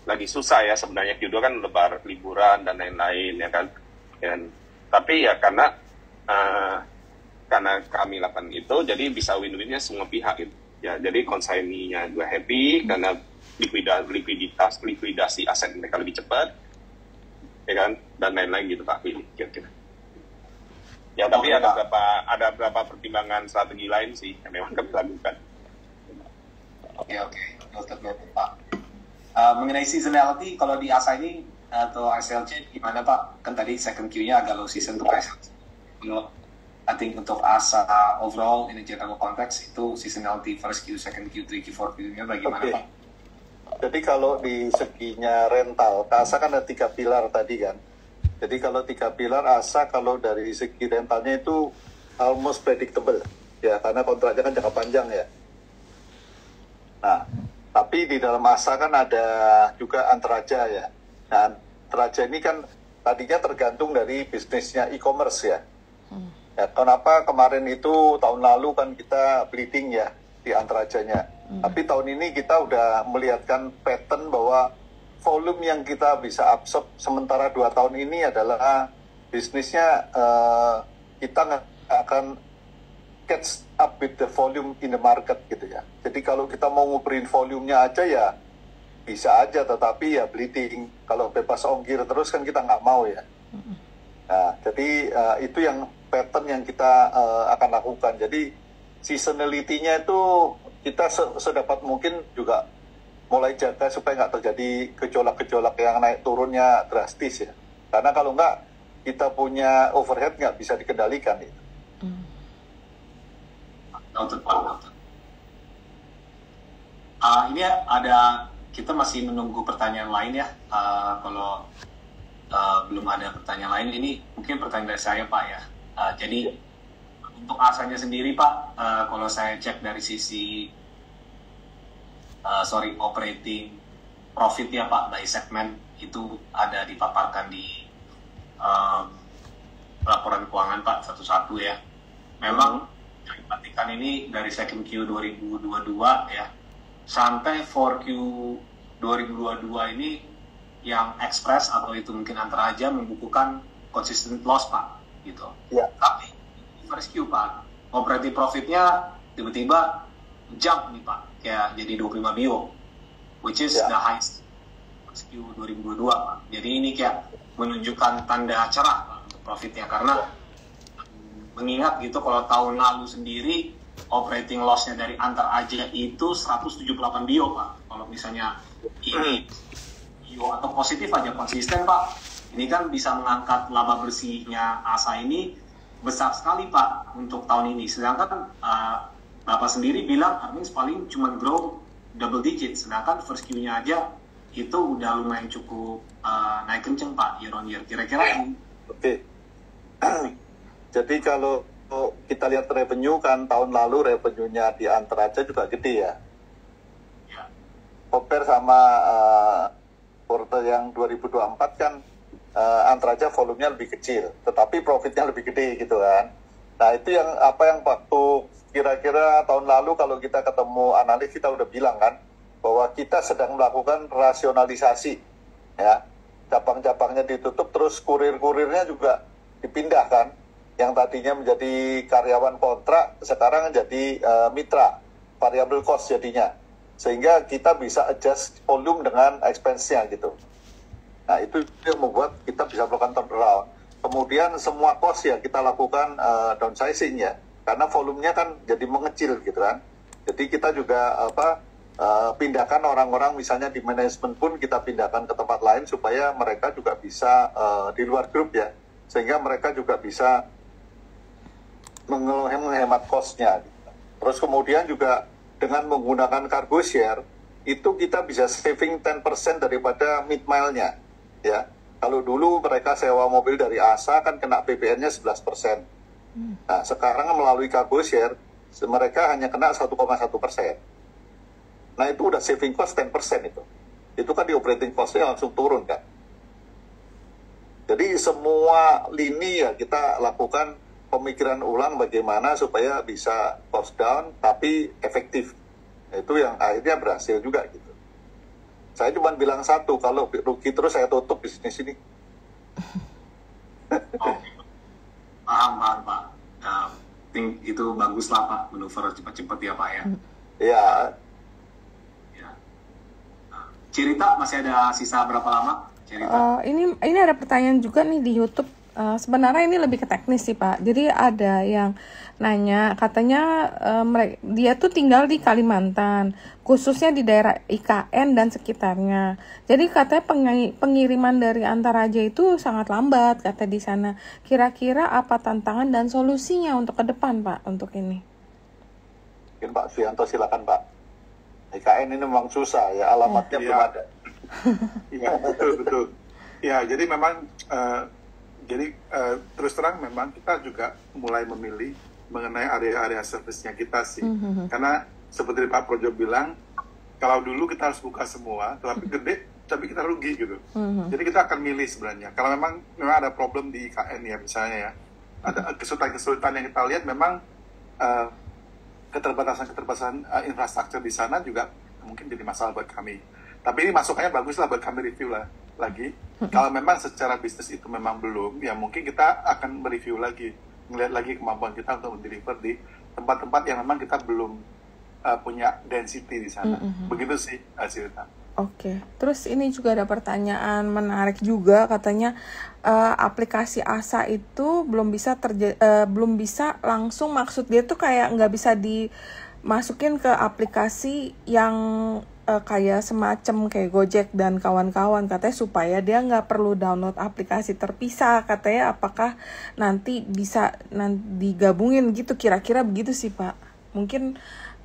lagi susah ya sebenarnya. Q2 kan liburan dan lain-lain ya kan. Tapi ya karena kami lakukan itu, jadi bisa win-winnya semua pihak gitu. Ya, jadi konsaininya juga happy karena likuidasi aset mereka lebih cepat. Ya kan, dan lain-lain gitu Pak Willy kira-kira. Ya tapi ada beberapa pertimbangan strategi lain sih yang memang kami lakukan. Oke, noted Pak. Mengenai seasonality, kalau di ASA ini atau SLC gimana Pak? Kan tadi second Q-nya agak low season untuk SLC. Kalau I think untuk ASA overall in a general context itu seasonality first Q, second Q, 3Q, 4Q nya bagaimana Pak? Jadi kalau di seginya rental, ASA kan ada 3 pilar tadi kan. Jadi kalau 3 pilar ASA kalau dari segi rentalnya itu almost predictable ya, karena kontraknya kan jangka panjang ya. Nah, tapi di dalam ASA kan ada juga Antaraja ya. Nah, Antaraja ini kan tadinya tergantung dari bisnisnya e-commerce ya. Ya, kenapa kemarin itu tahun lalu kan kita bleeding ya di Antarajanya. Tapi tahun ini kita udah melihatkan pattern bahwa volume yang kita bisa absorb sementara 2 tahun ini adalah bisnisnya kita nggak akan catch up with the volume in the market gitu ya. Jadi kalau kita mau nguberin volumenya aja ya bisa aja, tetapi ya bleeding. Kalau bebas ongkir terus kan kita nggak mau ya. Nah, jadi itu yang pattern yang kita akan lakukan. Jadi seasonality-nya itu kita sedapat mungkin juga mulai jaga supaya nggak terjadi gejolak-gejolak yang naik turunnya drastis ya. Karena kalau nggak, kita punya overhead nggak bisa dikendalikan. Ya. Ini ada, kita masih menunggu pertanyaan lain ya. Kalau belum ada pertanyaan lain, ini mungkin pertanyaan dari saya Pak ya. Jadi untuk ASA-nya sendiri Pak, kalau saya cek dari sisi operating profit ya Pak, by segmen itu ada dipaparkan di laporan keuangan Pak satu-satu ya. Memang yang diperhatikan ini dari second Q 2022 ya sampai 4Q 2022 ini yang Express atau itu mungkin Antaraja membukukan consistent loss Pak gitu. Ya. Tapi first Q Pak, operating profitnya tiba-tiba jump nih Pak, kayak jadi 25 bio, which is the highest first Q 2022 Pak. Jadi ini kayak menunjukkan tanda cerah Pak untuk profitnya, karena mengingat gitu kalau tahun lalu sendiri operating loss-nya dari Antaraja itu 178 bio Pak. Kalau misalnya ini bio atau positif aja konsisten Pak, Ini kan bisa mengangkat laba bersihnya ASA ini besar sekali Pak untuk tahun ini. Sedangkan Bapak sendiri bilang earnings paling cuma grow double digit. Sedangkan first Q-nya aja itu udah lumayan cukup naik kenceng Pak year on year. Kira-kira ini. Oke. Jadi kalau kita lihat revenue kan tahun lalu revenue-nya di Antara aja juga gede ya. Compare sama quarter yang 2024 kan Antara aja volumenya lebih kecil, tetapi profitnya lebih gede gitu kan. Nah itu yang waktu kira-kira tahun lalu kalau kita ketemu analis kita udah bilang kan bahwa kita sedang melakukan rasionalisasi ya, cabang-cabangnya ditutup terus kurir-kurirnya juga dipindahkan, yang tadinya menjadi karyawan kontrak sekarang jadi mitra variable cost jadinya, sehingga kita bisa adjust volume dengan expense-nya gitu. Nah itu yang membuat kita bisa melakukan turnaround. Kemudian semua cost ya kita lakukan downsizing ya, karena volumenya kan jadi mengecil gitu kan. Jadi kita juga pindahkan orang-orang misalnya di manajemen pun kita pindahkan ke tempat lain supaya mereka juga bisa di luar grup ya, sehingga mereka juga bisa menghemat cost-nya. Terus kemudian juga dengan menggunakan cargo share itu kita bisa saving 10% daripada mid mile-nya ya. Kalau dulu mereka sewa mobil dari ASA kan kena PPN-nya 11%. Nah, sekarang melalui cargo share mereka hanya kena 1,1%. Nah, itu udah saving cost 10% itu. Itu kan di operating cost-nya langsung turun kan. Jadi semua lini ya kita lakukan pemikiran ulang bagaimana supaya bisa cost down tapi efektif. Itu yang akhirnya berhasil juga gitu. Saya cuma bilang satu, kalau rugi terus saya tutup bisnis ini. Paham Pak. Itu bagus lah Pak, manuver cepat-cepat ya Pak ya. Iya. Cerita masih ada sisa berapa lama? Cerita. Ini ada pertanyaan juga nih di YouTube. Sebenarnya ini lebih ke teknis sih Pak. Jadi ada yang nanya, katanya dia tuh tinggal di Kalimantan, khususnya di daerah IKN dan sekitarnya. Jadi katanya pengiriman dari Antara Aja itu sangat lambat kata di sana. Kira-kira apa tantangan dan solusinya untuk ke depan Pak untuk ini? Mungkin Pak Suyanto silakan Pak. IKN ini memang susah ya, alamatnya belum ada. Iya betul. Ya jadi memang terus terang memang kita juga mulai memilih mengenai area-area service-nya kita sih. Karena seperti Pak Projo bilang, kalau dulu kita harus buka semua, tapi gede, tapi kita rugi gitu. Jadi kita akan milih sebenarnya. Kalau memang ada problem di IKN ya misalnya ya, ada kesulitan yang kita lihat memang keterbatasan infrastruktur di sana juga mungkin jadi masalah buat kami. Tapi ini masukannya bagus lah buat kami review lah lagi. Kalau memang secara bisnis itu memang belum, ya mungkin kita akan mereview lagi, melihat lagi kemampuan kita untuk mendeliver di tempat-tempat yang memang kita belum punya density di sana. Begitu sih cerita. Oke, terus ini juga ada pertanyaan menarik juga, katanya aplikasi ASA itu belum bisa langsung, maksud dia tuh kayak nggak bisa dimasukin ke aplikasi yang kayak semacam kayak Gojek dan kawan-kawan, katanya supaya dia nggak perlu download aplikasi terpisah, katanya apakah nanti bisa digabungin gitu, kira-kira begitu sih Pak. Mungkin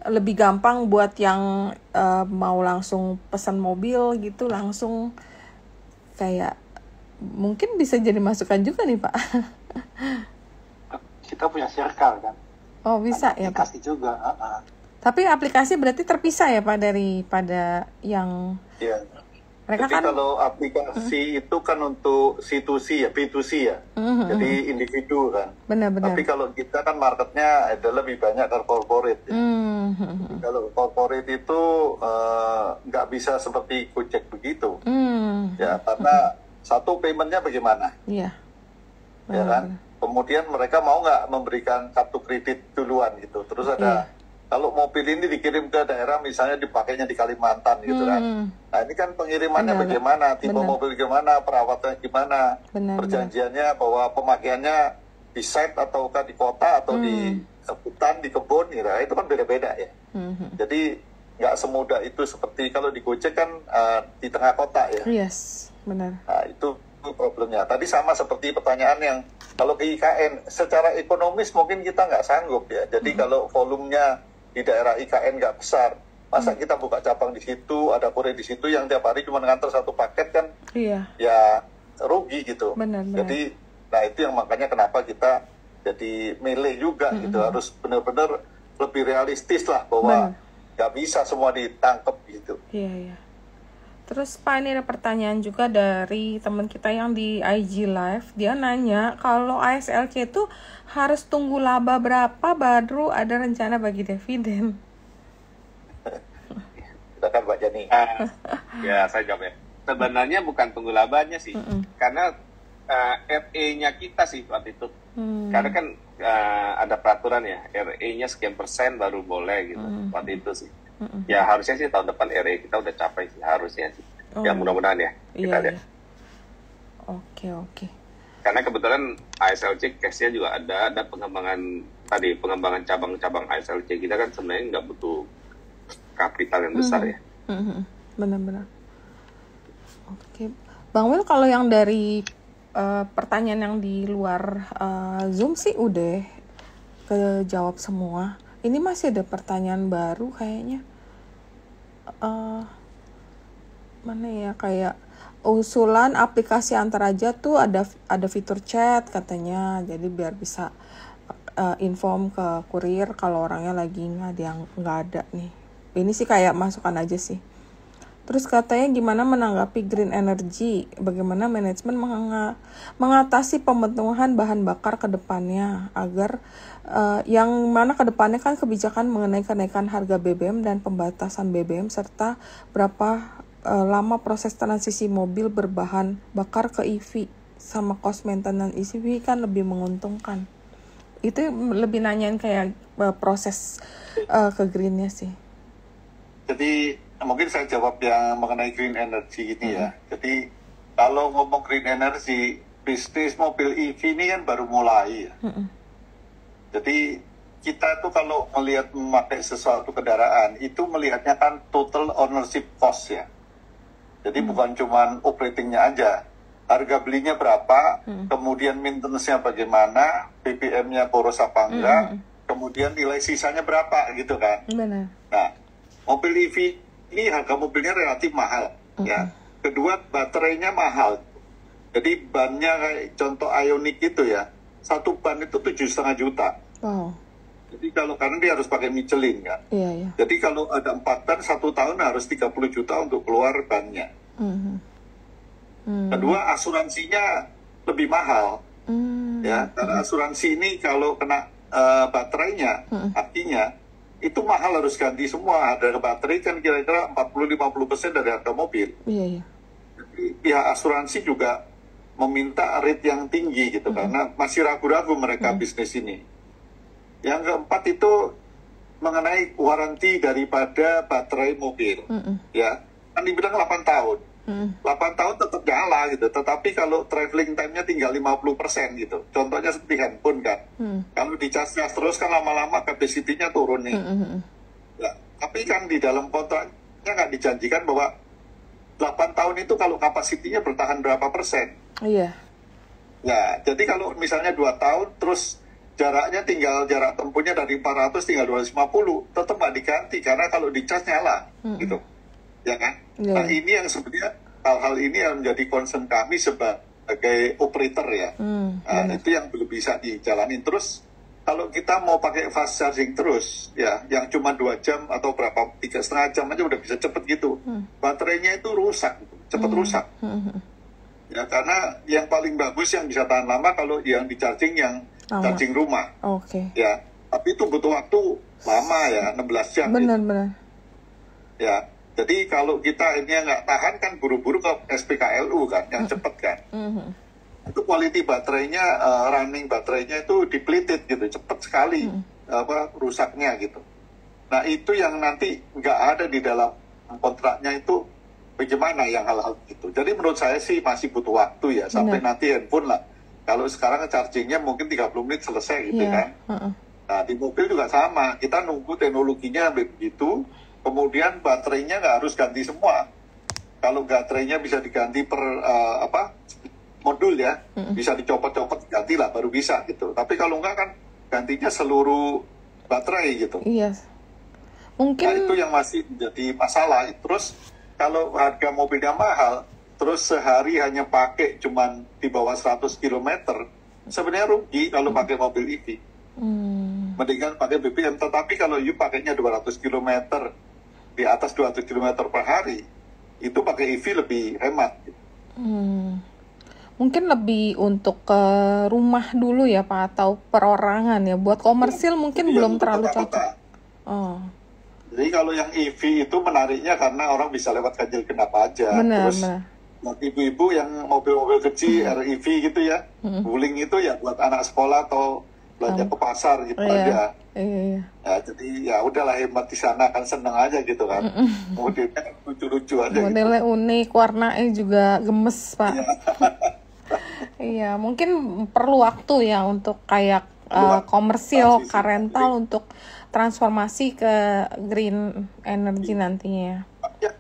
lebih gampang buat yang mau langsung pesan mobil gitu, langsung kayak mungkin bisa jadi masukan juga nih Pak. Kita punya circle kan. Oh bisa ya Pak. Aplikasi juga. Tapi aplikasi berarti terpisah ya Pak daripada yang. Iya. Mereka tapi kan kalau aplikasi itu kan untuk C2C ya, B2C ya. Jadi individu kan. Benar-benar. Tapi kalau kita kan marketnya adalah lebih banyak ke corporate. Ya. Kalau corporate itu nggak bisa seperti Gojek begitu. Ya, karena satu paymentnya bagaimana? Iya. Ya kan. Kemudian mereka mau nggak memberikan kartu kredit duluan gitu. Terus ada kalau mobil ini dikirim ke daerah misalnya dipakainya di Kalimantan gitu kan. Nah ini kan pengirimannya bagaimana, tipe mobil gimana, perawatannya gimana, perjanjiannya bahwa pemakaiannya di site ataukah di kota atau di hutan, di kebun gitu. Itu kan beda-beda ya. Jadi nggak semudah itu seperti kalau di Gojek kan di tengah kota ya. Yes, benar. Nah itu problemnya. Tadi sama seperti pertanyaan yang kalau ke IKN, secara ekonomis mungkin kita nggak sanggup ya. Jadi kalau volumenya di daerah IKN nggak besar, masa kita buka cabang di situ, ada kurir di situ yang tiap hari cuma nganter satu paket kan, ya rugi gitu. Benar. Jadi, nah itu yang makanya kenapa kita jadi milih juga gitu, harus benar-benar lebih realistis lah bahwa nggak bisa semua ditangkap gitu. Iya. Terus Pak, ini ada pertanyaan juga dari teman kita yang di IG Live. Dia nanya kalau ASLC itu harus tunggu laba berapa baru ada rencana bagi dividen? Silakan Pak Jani. Ya, saya jawab ya. Sebenarnya bukan tunggu labanya sih, karena RE-nya kita sih waktu itu. Karena kan ada peraturan ya, RE-nya sekian persen baru boleh gitu. Waktu itu sih. Ya harusnya sih tahun depan RE kita udah capai sih, harusnya sih. Ya mudah-mudahan ya kita lihat. Oke. Karena kebetulan ASLC case-nya juga ada pengembangan cabang-cabang ASLC kita kan sebenarnya nggak butuh kapital yang besar ya. Benar-benar. Oke, Bang Will, kalau yang dari pertanyaan yang di luar Zoom sih udah kejawab semua. Ini masih ada pertanyaan baru kayaknya. Mana ya, kayak usulan aplikasi antar aja tuh ada fitur chat katanya. Jadi biar bisa inform ke kurir kalau orangnya lagi nggak ada nih. Ini sih kayak masukan aja sih. Terus katanya gimana menanggapi green energy, bagaimana manajemen mengatasi pemenuhan bahan bakar ke depannya agar yang mana ke depannya kan kebijakan mengenai kenaikan harga BBM dan pembatasan BBM serta berapa lama proses transisi mobil berbahan bakar ke EV sama cost maintenance EV kan lebih menguntungkan. Itu lebih nanyain kayak proses ke greennya sih. Jadi mungkin saya jawab yang mengenai green energy ini ya. Jadi kalau ngomong green energy, bisnis mobil EV ini kan baru mulai ya. Jadi kita tuh kalau melihat memakai sesuatu kendaraan itu melihatnya kan total ownership cost ya. Jadi bukan cuman operatingnya aja. Harga belinya berapa, kemudian maintenance-nya bagaimana, BBM-nya boros apa enggak, kemudian nilai sisanya berapa gitu kan. Benar. Nah, mobil EV ini harga mobilnya relatif mahal ya. Kedua, baterainya mahal. Jadi bannya kayak contoh Ioniq itu ya, satu ban itu 7,5 juta. Wow. Jadi kalau karena dia harus pakai Michelin kan. Iya. Jadi kalau ada 4 ban 1 tahun harus 30 juta untuk keluar bannya. Kedua, asuransinya lebih mahal. Ya, karena asuransi ini kalau kena baterainya, artinya itu mahal, harus ganti semua. Harga baterai kan kira-kira 40-50% dari harga mobil. Iya. Jadi pihak asuransi juga meminta rate yang tinggi gitu, karena masih ragu-ragu mereka bisnis ini. Yang keempat itu mengenai waranti daripada baterai mobil. Ya, kan dibilang 8 tahun. 8 tahun tetap nyala gitu, tetapi kalau traveling time-nya tinggal 50% gitu. Contohnya seperti handphone kan. Kalau dicas-cas terus kan lama-lama capacity-nya turun nih. Ya, tapi kan di dalam kontraknya nggak dijanjikan bahwa 8 tahun itu kalau kapasitinya bertahan berapa persen. Iya. Ya, jadi kalau misalnya 2 tahun terus jaraknya tinggal jarak tempuhnya dari 400 tinggal 250, tetap nggak diganti karena kalau dicas nyala gitu. Ya kan? Nah ini yang sebenarnya hal-hal ini yang menjadi concern kami sebagai operator ya. Itu yang belum bisa dijalanin. Terus kalau kita mau pakai fast charging terus ya, yang cuma 2 jam atau berapa 3,5 jam aja udah bisa cepet gitu. Baterainya itu rusak, cepet rusak. Ya, karena yang paling bagus yang bisa tahan lama kalau yang di charging yang charging rumah. Ya, tapi itu butuh waktu lama ya, 16 jam. Benar. Ya. Jadi kalau kita ini nggak tahan kan buru-buru ke SPKLU kan, yang cepet kan. Itu quality baterainya, running baterainya itu depleted gitu, cepet sekali rusaknya gitu. Nah itu yang nanti nggak ada di dalam kontraknya itu bagaimana yang hal-hal itu. Jadi menurut saya sih masih butuh waktu ya, sampai nanti handphone lah. Kalau sekarang chargingnya mungkin 30 menit selesai gitu kan. Nah di mobil juga sama, kita nunggu teknologinya begitu. Kemudian baterainya nggak harus ganti semua. Kalau baterainya bisa diganti per modul ya, bisa dicopot-copot ganti lah baru bisa gitu. Tapi kalau enggak kan gantinya seluruh baterai gitu. Iya. Mungkin Nah, itu yang masih menjadi masalah. Terus kalau harga mobilnya mahal, terus sehari hanya pakai cuman di bawah 100 km, sebenarnya rugi kalau pakai mobil EV. Mendingan pakai BBM. Tetapi kalau you pakainya 200 km, di atas 200 km per hari, itu pakai EV lebih hemat. mungkin lebih untuk ke rumah dulu ya Pak, atau perorangan ya. Buat komersil mungkin Iya, belum untuk terlalu kota-kota. cocok. Oh, Jadi kalau yang EV itu menariknya karena orang bisa lewat ganjil genap aja. benar, Terus benar. buat ibu-ibu yang mobil-mobil kecil REV gitu ya, wuling itu ya buat anak sekolah atau belanja ke pasar gitu aja. Iya. Ya, jadi ya udahlah hemat di sana kan, seneng aja gitu kan. Modelnya kan lucu-lucu aja gitu. Modelnya unik, warnanya juga gemes Pak. Iya, mungkin perlu waktu ya untuk kayak komersil, car rental untuk transformasi ke green energy nantinya. Ya,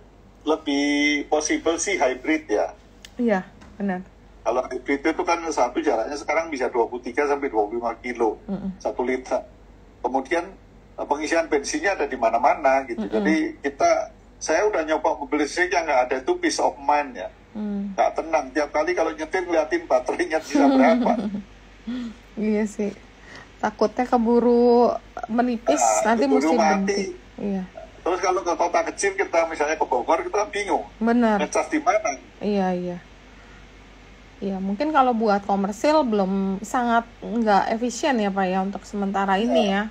lebih possible sih hybrid ya. Iya, benar. Kalau hybrid itu kan satu jaraknya sekarang bisa 23 sampai 25 kilo 1 liter. Kemudian pengisian bensinnya ada di mana-mana gitu. Jadi saya udah nyoba mobil listrik yang nggak ada itu peace of mind ya. Nggak tenang. Tiap kali kalau nyetir ngeliatin baterainya bisa berapa. Iya sih. Takutnya keburu menipis, nanti keburu mesti mati. berhenti. Iya. Terus kalau ke kota kecil kita misalnya ke Bogor kita bingung. Benar. Ngecas di mana? Iya. Iya, mungkin kalau buat komersil belum sangat nggak efisien ya Pak ya untuk sementara ini ya.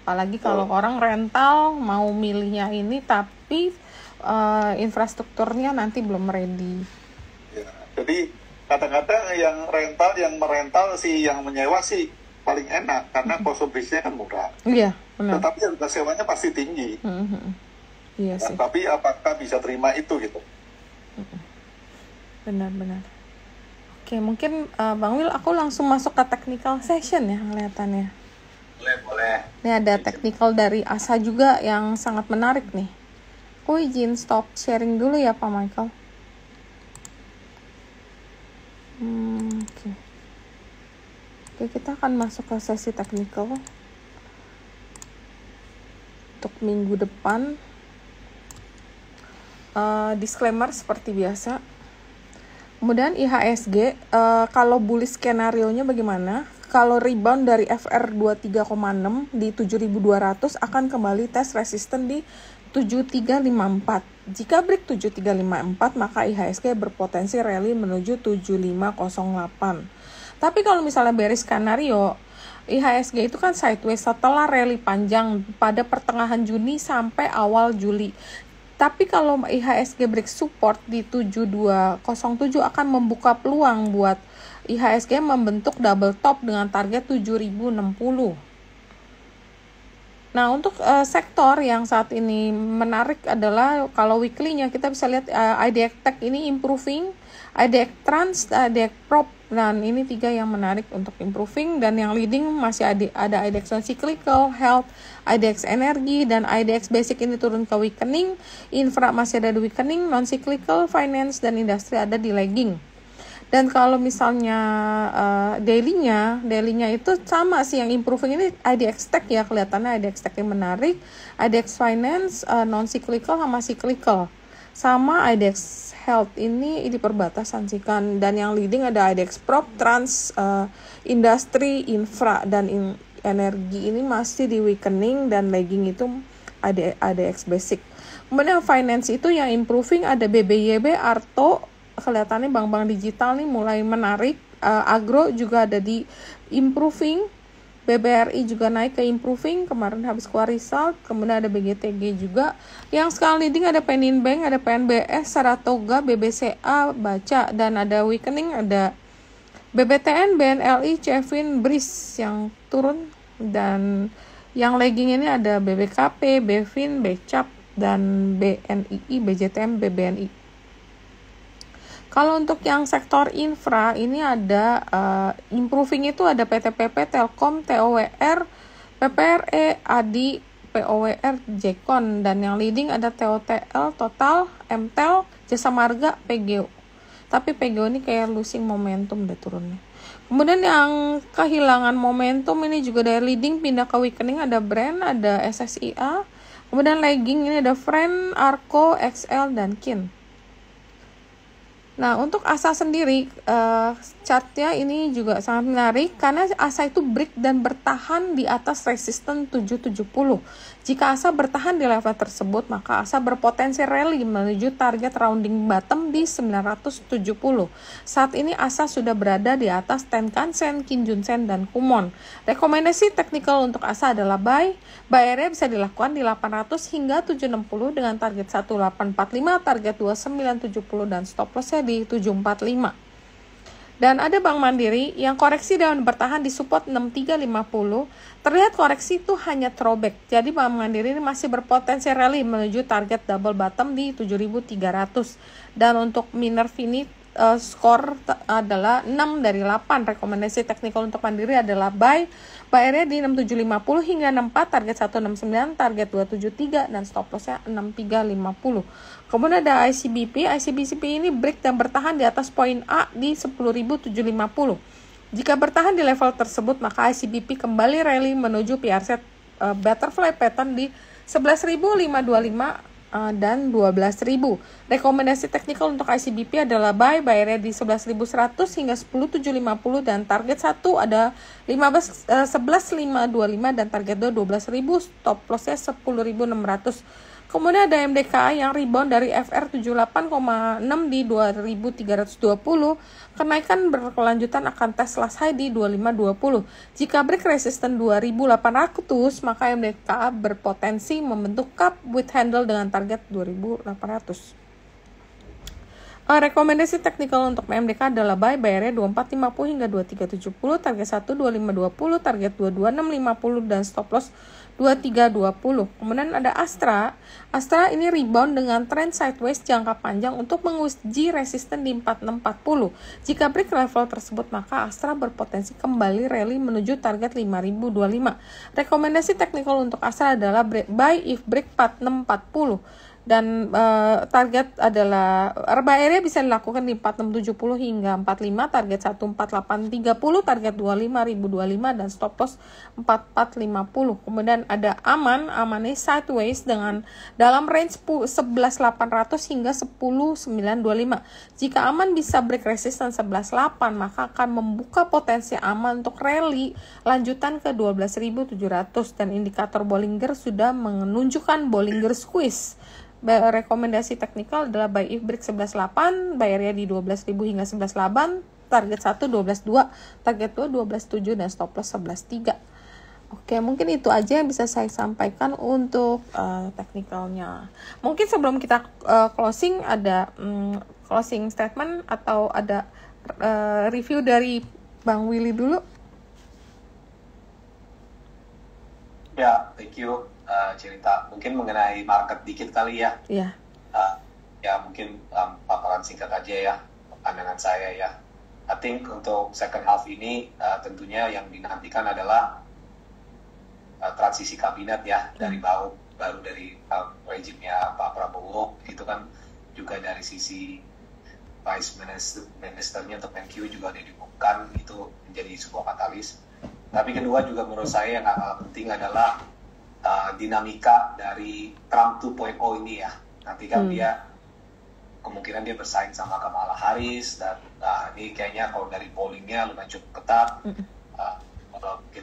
Apalagi kalau orang rental mau milihnya ini tapi infrastrukturnya nanti belum ready. Ya, jadi kadang-kadang yang merental sih, yang menyewa sih paling enak karena cost of risk-nya kan murah. Iya, benar. Tetapi harga sewanya pasti tinggi. Iya Ya, sih. tapi apakah bisa terima itu gitu? Benar. Oke, mungkin Bang Wil, aku langsung masuk ke technical session ya kelihatannya. Boleh. Ini ada technical dari ASA juga yang sangat menarik nih. Aku izin stop sharing dulu ya Pak Michael. Oke, kita akan masuk ke sesi technical untuk minggu depan. Disclaimer seperti biasa. Kemudian IHSG, kalau bullish skenario-nya bagaimana? Kalau rebound dari FR 23,6 di 7.200 akan kembali tes resisten di 7354. Jika break 7354, maka IHSG berpotensi rally menuju 7508. Tapi kalau misalnya bearish skenario, IHSG itu kan sideways setelah rally panjang pada pertengahan Juni sampai awal Juli. Tapi kalau IHSG break support di 7207 akan membuka peluang buat IHSG membentuk double top dengan target 7060. Nah, untuk sektor yang saat ini menarik adalah kalau weekly-nya kita bisa lihat IDX Tech ini improving, IDX Trans, IDX Prop, dan ini 3 yang menarik untuk improving, dan yang leading masih ada IDX Non-Cyclical, Health, IDX Energi, dan IDX Basic ini turun ke weakening, Infra masih ada di weakening, Non-Cyclical, Finance, dan Industri ada di lagging. Dan kalau misalnya daily-nya itu sama sih, yang improving ini IDX Tech ya, kelihatannya IDX Tech yang menarik, IDX Finance, non-cyclical sama cyclical. Sama IDX Health ini di perbatasan sih kan, dan yang leading ada IDX Prop, Trans, Industri, Infra, dan Energi ini masih di weakening, dan lagging itu IDX Basic. Kemudian Finance itu yang improving ada BBYB, Arto, kelihatannya bank-bank digital nih mulai menarik. Agro juga ada di improving, BBRI juga naik ke improving kemarin habis keluar result. Kemudian ada BGTG juga. Yang sekarang leading ada Penin Bank, ada PNBS, Saratoga, BBCA, Baca, dan ada weakening ada BBTN, BNLI, Cevin, BRIS yang turun, dan yang lagging ini ada BBKP, BVIN, BCAP, dan BNII, BJTM, BBNI. Kalau untuk yang sektor infra ini ada improving itu ada PTPP, Telkom, TOWR, PPRE, ADI, POWR, Jekon, dan yang leading ada TOTL, Total, MTEL, Jasa Marga, PGO. tapi PGO ini kayak losing momentum deh turunnya. Kemudian yang kehilangan momentum ini juga dari leading pindah ke weakening, ada Brent, ada SSIA. Kemudian lagging ini ada Friend, Arco, XL, dan Kin. Nah, untuk ASA sendiri, chartnya ini juga sangat menarik karena ASA itu break dan bertahan di atas resisten 770. Jika ASA bertahan di level tersebut, maka ASA berpotensi rally menuju target rounding bottom di 970. Saat ini ASA sudah berada di atas Tenkan Sen, Kijun Sen, dan Kumon. Rekomendasi teknikal untuk ASA adalah buy. Buy area bisa dilakukan di 800 hingga 760 dengan target 1845, target 2970, dan stop loss-nya di 745. Dan ada Bank Mandiri yang koreksi dan bertahan di support 6350. Terlihat koreksi itu hanya throwback. Jadi Bank Mandiri ini masih berpotensi rally menuju target double bottom di 7300. Dan untuk Minerva ini skor adalah 6 dari 8. Rekomendasi teknikal untuk Mandiri adalah buy area di 6750 hingga 64, target 169, target 273, dan stop loss-nya 6350. Kemudian ada ICBP ini break dan bertahan di atas poin A di 10.750. Jika bertahan di level tersebut, maka ICBP kembali rally menuju PR set butterfly pattern di 11.525 dan 12.000. Rekomendasi teknikal untuk ICBP adalah buy area di 11.100 hingga 10.750 dan target 1 ada 11.525 dan target 2 12.000, stop loss-nya 10.600. Kemudian ada MDKA yang rebound dari FR 78,6 di 2.320. Kenaikan berkelanjutan akan tes last high di 2520. Jika break resisten 2.800, maka MDKA berpotensi membentuk cup with handle dengan target 2.800. Rekomendasi teknikal untuk MDK adalah buy area 2450 hingga 2370, target 1 2520, target 22650, dan stop loss 2320. Kemudian ada Astra ini rebound dengan trend sideways jangka panjang untuk menguji resisten di 4640. Jika break level tersebut, maka Astra berpotensi kembali rally menuju target 5025. Rekomendasi teknikal untuk Astra adalah buy if break 4640. Dan target adalah buy area bisa dilakukan di 4670 hingga 45, target 14830, target 25025, dan stop loss 4450. Kemudian ada aman ini sideways dengan dalam range 11800 hingga 10925. Jika aman bisa break resistance 118, maka akan membuka potensi aman untuk rally lanjutan ke 12.700 dan indikator Bollinger sudah menunjukkan Bollinger squeeze. Rekomendasi teknikal adalah buy if break 11.8, buy area di 12.000 hingga 11.8, target 1 12.2, target 2 12.7, dan stop loss 11.3. Oke, mungkin itu aja yang bisa saya sampaikan untuk teknikalnya. Mungkin sebelum kita closing, ada closing statement atau ada review dari Bang Willy dulu. Ya, thank you. Cerita mungkin mengenai market dikit kali ya. Iya. Ya mungkin paparan singkat aja ya pandangan saya ya. I think untuk second half ini tentunya yang dinantikan adalah transisi kabinet ya dari baru dari rejimnya Pak Prabowo. Itu kan juga dari sisi Vice Ministernya untuk MQ juga diumumkan, itu menjadi sebuah katalis. Tapi kedua juga menurut saya yang penting adalah dinamika dari Trump 2.0 ini ya. Nanti kan kemungkinan dia bersaing sama Kamala Harris, dan ini kayaknya kalau dari pollingnya lumayan cukup ketat.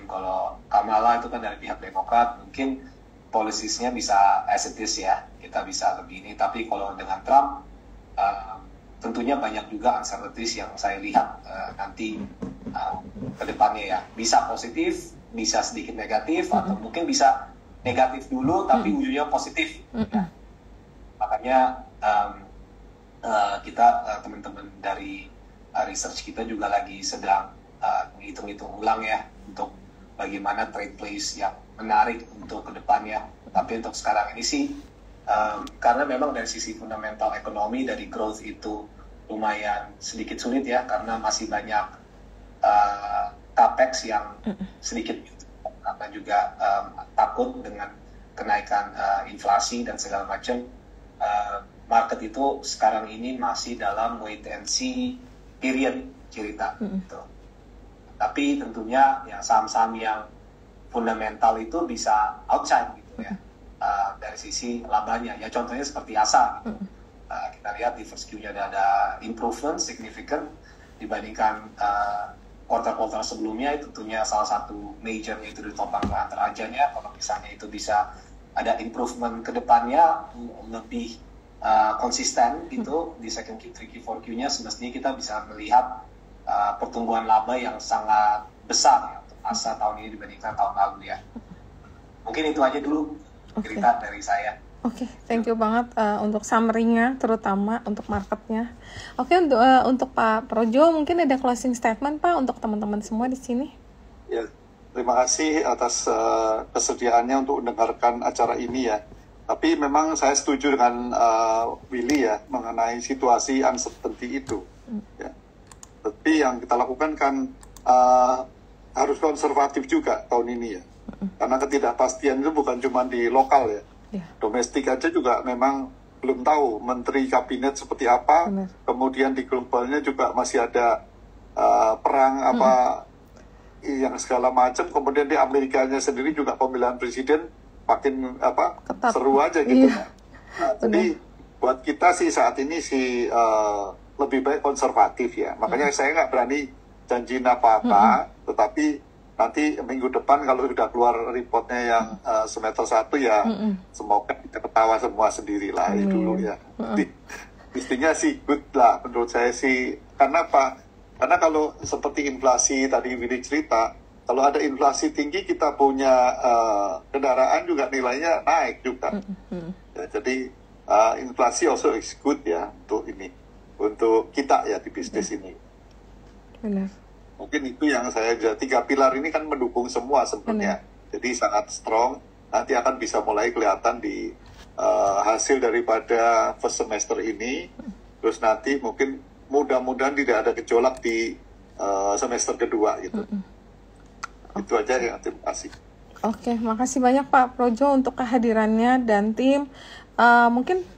Kalau Kamala itu kan dari pihak Demokrat, mungkin policies-nya bisa as it is ya, kita bisa lebih ini. Tapi kalau dengan Trump, tentunya banyak juga uncertainties yang saya lihat nanti ke depannya ya. Bisa positif, bisa sedikit negatif, atau mungkin bisa negatif dulu tapi ujungnya positif. Ya. Makanya kita teman-teman dari research kita juga lagi sedang menghitung-hitung ulang ya untuk bagaimana trade plays yang menarik untuk kedepannya. Tapi untuk sekarang ini sih karena memang dari sisi fundamental ekonomi dari growth itu lumayan sedikit sulit ya, karena masih banyak capex yang sedikit, karena juga takut dengan kenaikan inflasi dan segala macam. market itu sekarang ini masih dalam wait and see period cerita gitu. Tapi tentunya yang saham-saham yang fundamental itu bisa outshine gitu ya, dari sisi labanya. Ya contohnya seperti ASA gitu. Kita lihat di first Q-nya ada improvement significant dibandingkan quarter-quarter sebelumnya. Itu tentunya salah satu majornya itu ditopang Antarajanya. Kalau misalnya itu bisa ada improvement ke depannya lebih konsisten gitu di second Q, 3Q, 4Q-nya, semestinya kita bisa melihat pertumbuhan laba yang sangat besar ya untuk ASA tahun ini dibandingkan tahun lalu ya. Mungkin itu aja dulu cerita dari saya. Oke, thank you banget untuk summary-nya, terutama untuk marketnya. Oke, untuk Pak Projo, mungkin ada closing statement Pak untuk teman-teman semua di sini. Ya, terima kasih atas kesediaannya untuk mendengarkan acara ini ya. Tapi memang saya setuju dengan Willy ya mengenai situasi uncertainty itu. Ya. Tapi yang kita lakukan kan harus konservatif juga tahun ini ya. Karena ketidakpastian itu bukan cuma di lokal ya. Domestik aja juga memang belum tahu menteri kabinet seperti apa. Kemudian di globalnya juga masih ada perang apa yang segala macam. Kemudian di Amerikanya sendiri juga pemilihan presiden makin ketat, seru aja gitu. Jadi buat kita sih saat ini sih lebih baik konservatif ya. Makanya saya nggak berani janjiin apa-apa, tetapi nanti minggu depan kalau sudah keluar reportnya yang semester 1 ya semoga kita ketawa semua sendirilah dulu ya. Mestinya sih good lah menurut saya sih. Karena apa? Karena kalau seperti inflasi tadi Willy cerita, kalau ada inflasi tinggi kita punya kendaraan juga nilainya naik juga. Ya, jadi inflasi also is good ya untuk ini, untuk kita ya di bisnis ini. Benar. Mungkin itu yang saya lihat, 3 pilar ini kan mendukung semua sebenarnya. Jadi sangat strong. Nanti akan bisa mulai kelihatan di hasil daripada first semester ini. Terus nanti mungkin mudah-mudahan tidak ada gejolak di semester kedua gitu. Itu aja ya, terima kasih. Oke, makasih banyak Pak Projo untuk kehadirannya dan tim. Mungkin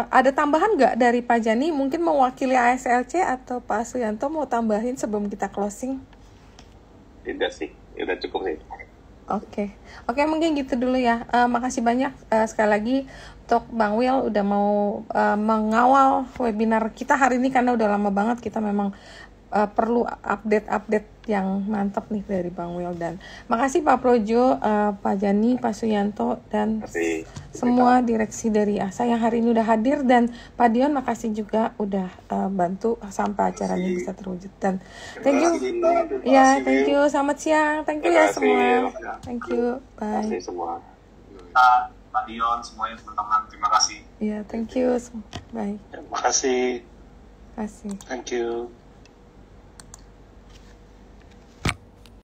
ada tambahan nggak dari Pak Jani? Mungkin mewakili ASLC atau Pak Suyanto mau tambahin sebelum kita closing? Tidak sih, udah cukup sih. Oke, mungkin gitu dulu ya. Makasih banyak sekali lagi untuk Bang Will udah mau mengawal webinar kita hari ini, karena udah lama banget kita memang perlu update yang mantap nih dari Bang Will. Dan makasih Pak Projo, Pak Jani, Pak Suyanto, dan semua direksi dari ASA yang hari ini udah hadir. Dan Pak Dion makasih juga udah bantu sampai acara ini bisa terwujud. Dan thank you ya, thank you, selamat siang, thank you ya semua, thank you, bye. Terima kasih semua. Pak Dion, semuanya teman-teman, terima kasih. Ya, thank you, bye. Terima kasih. Thank you.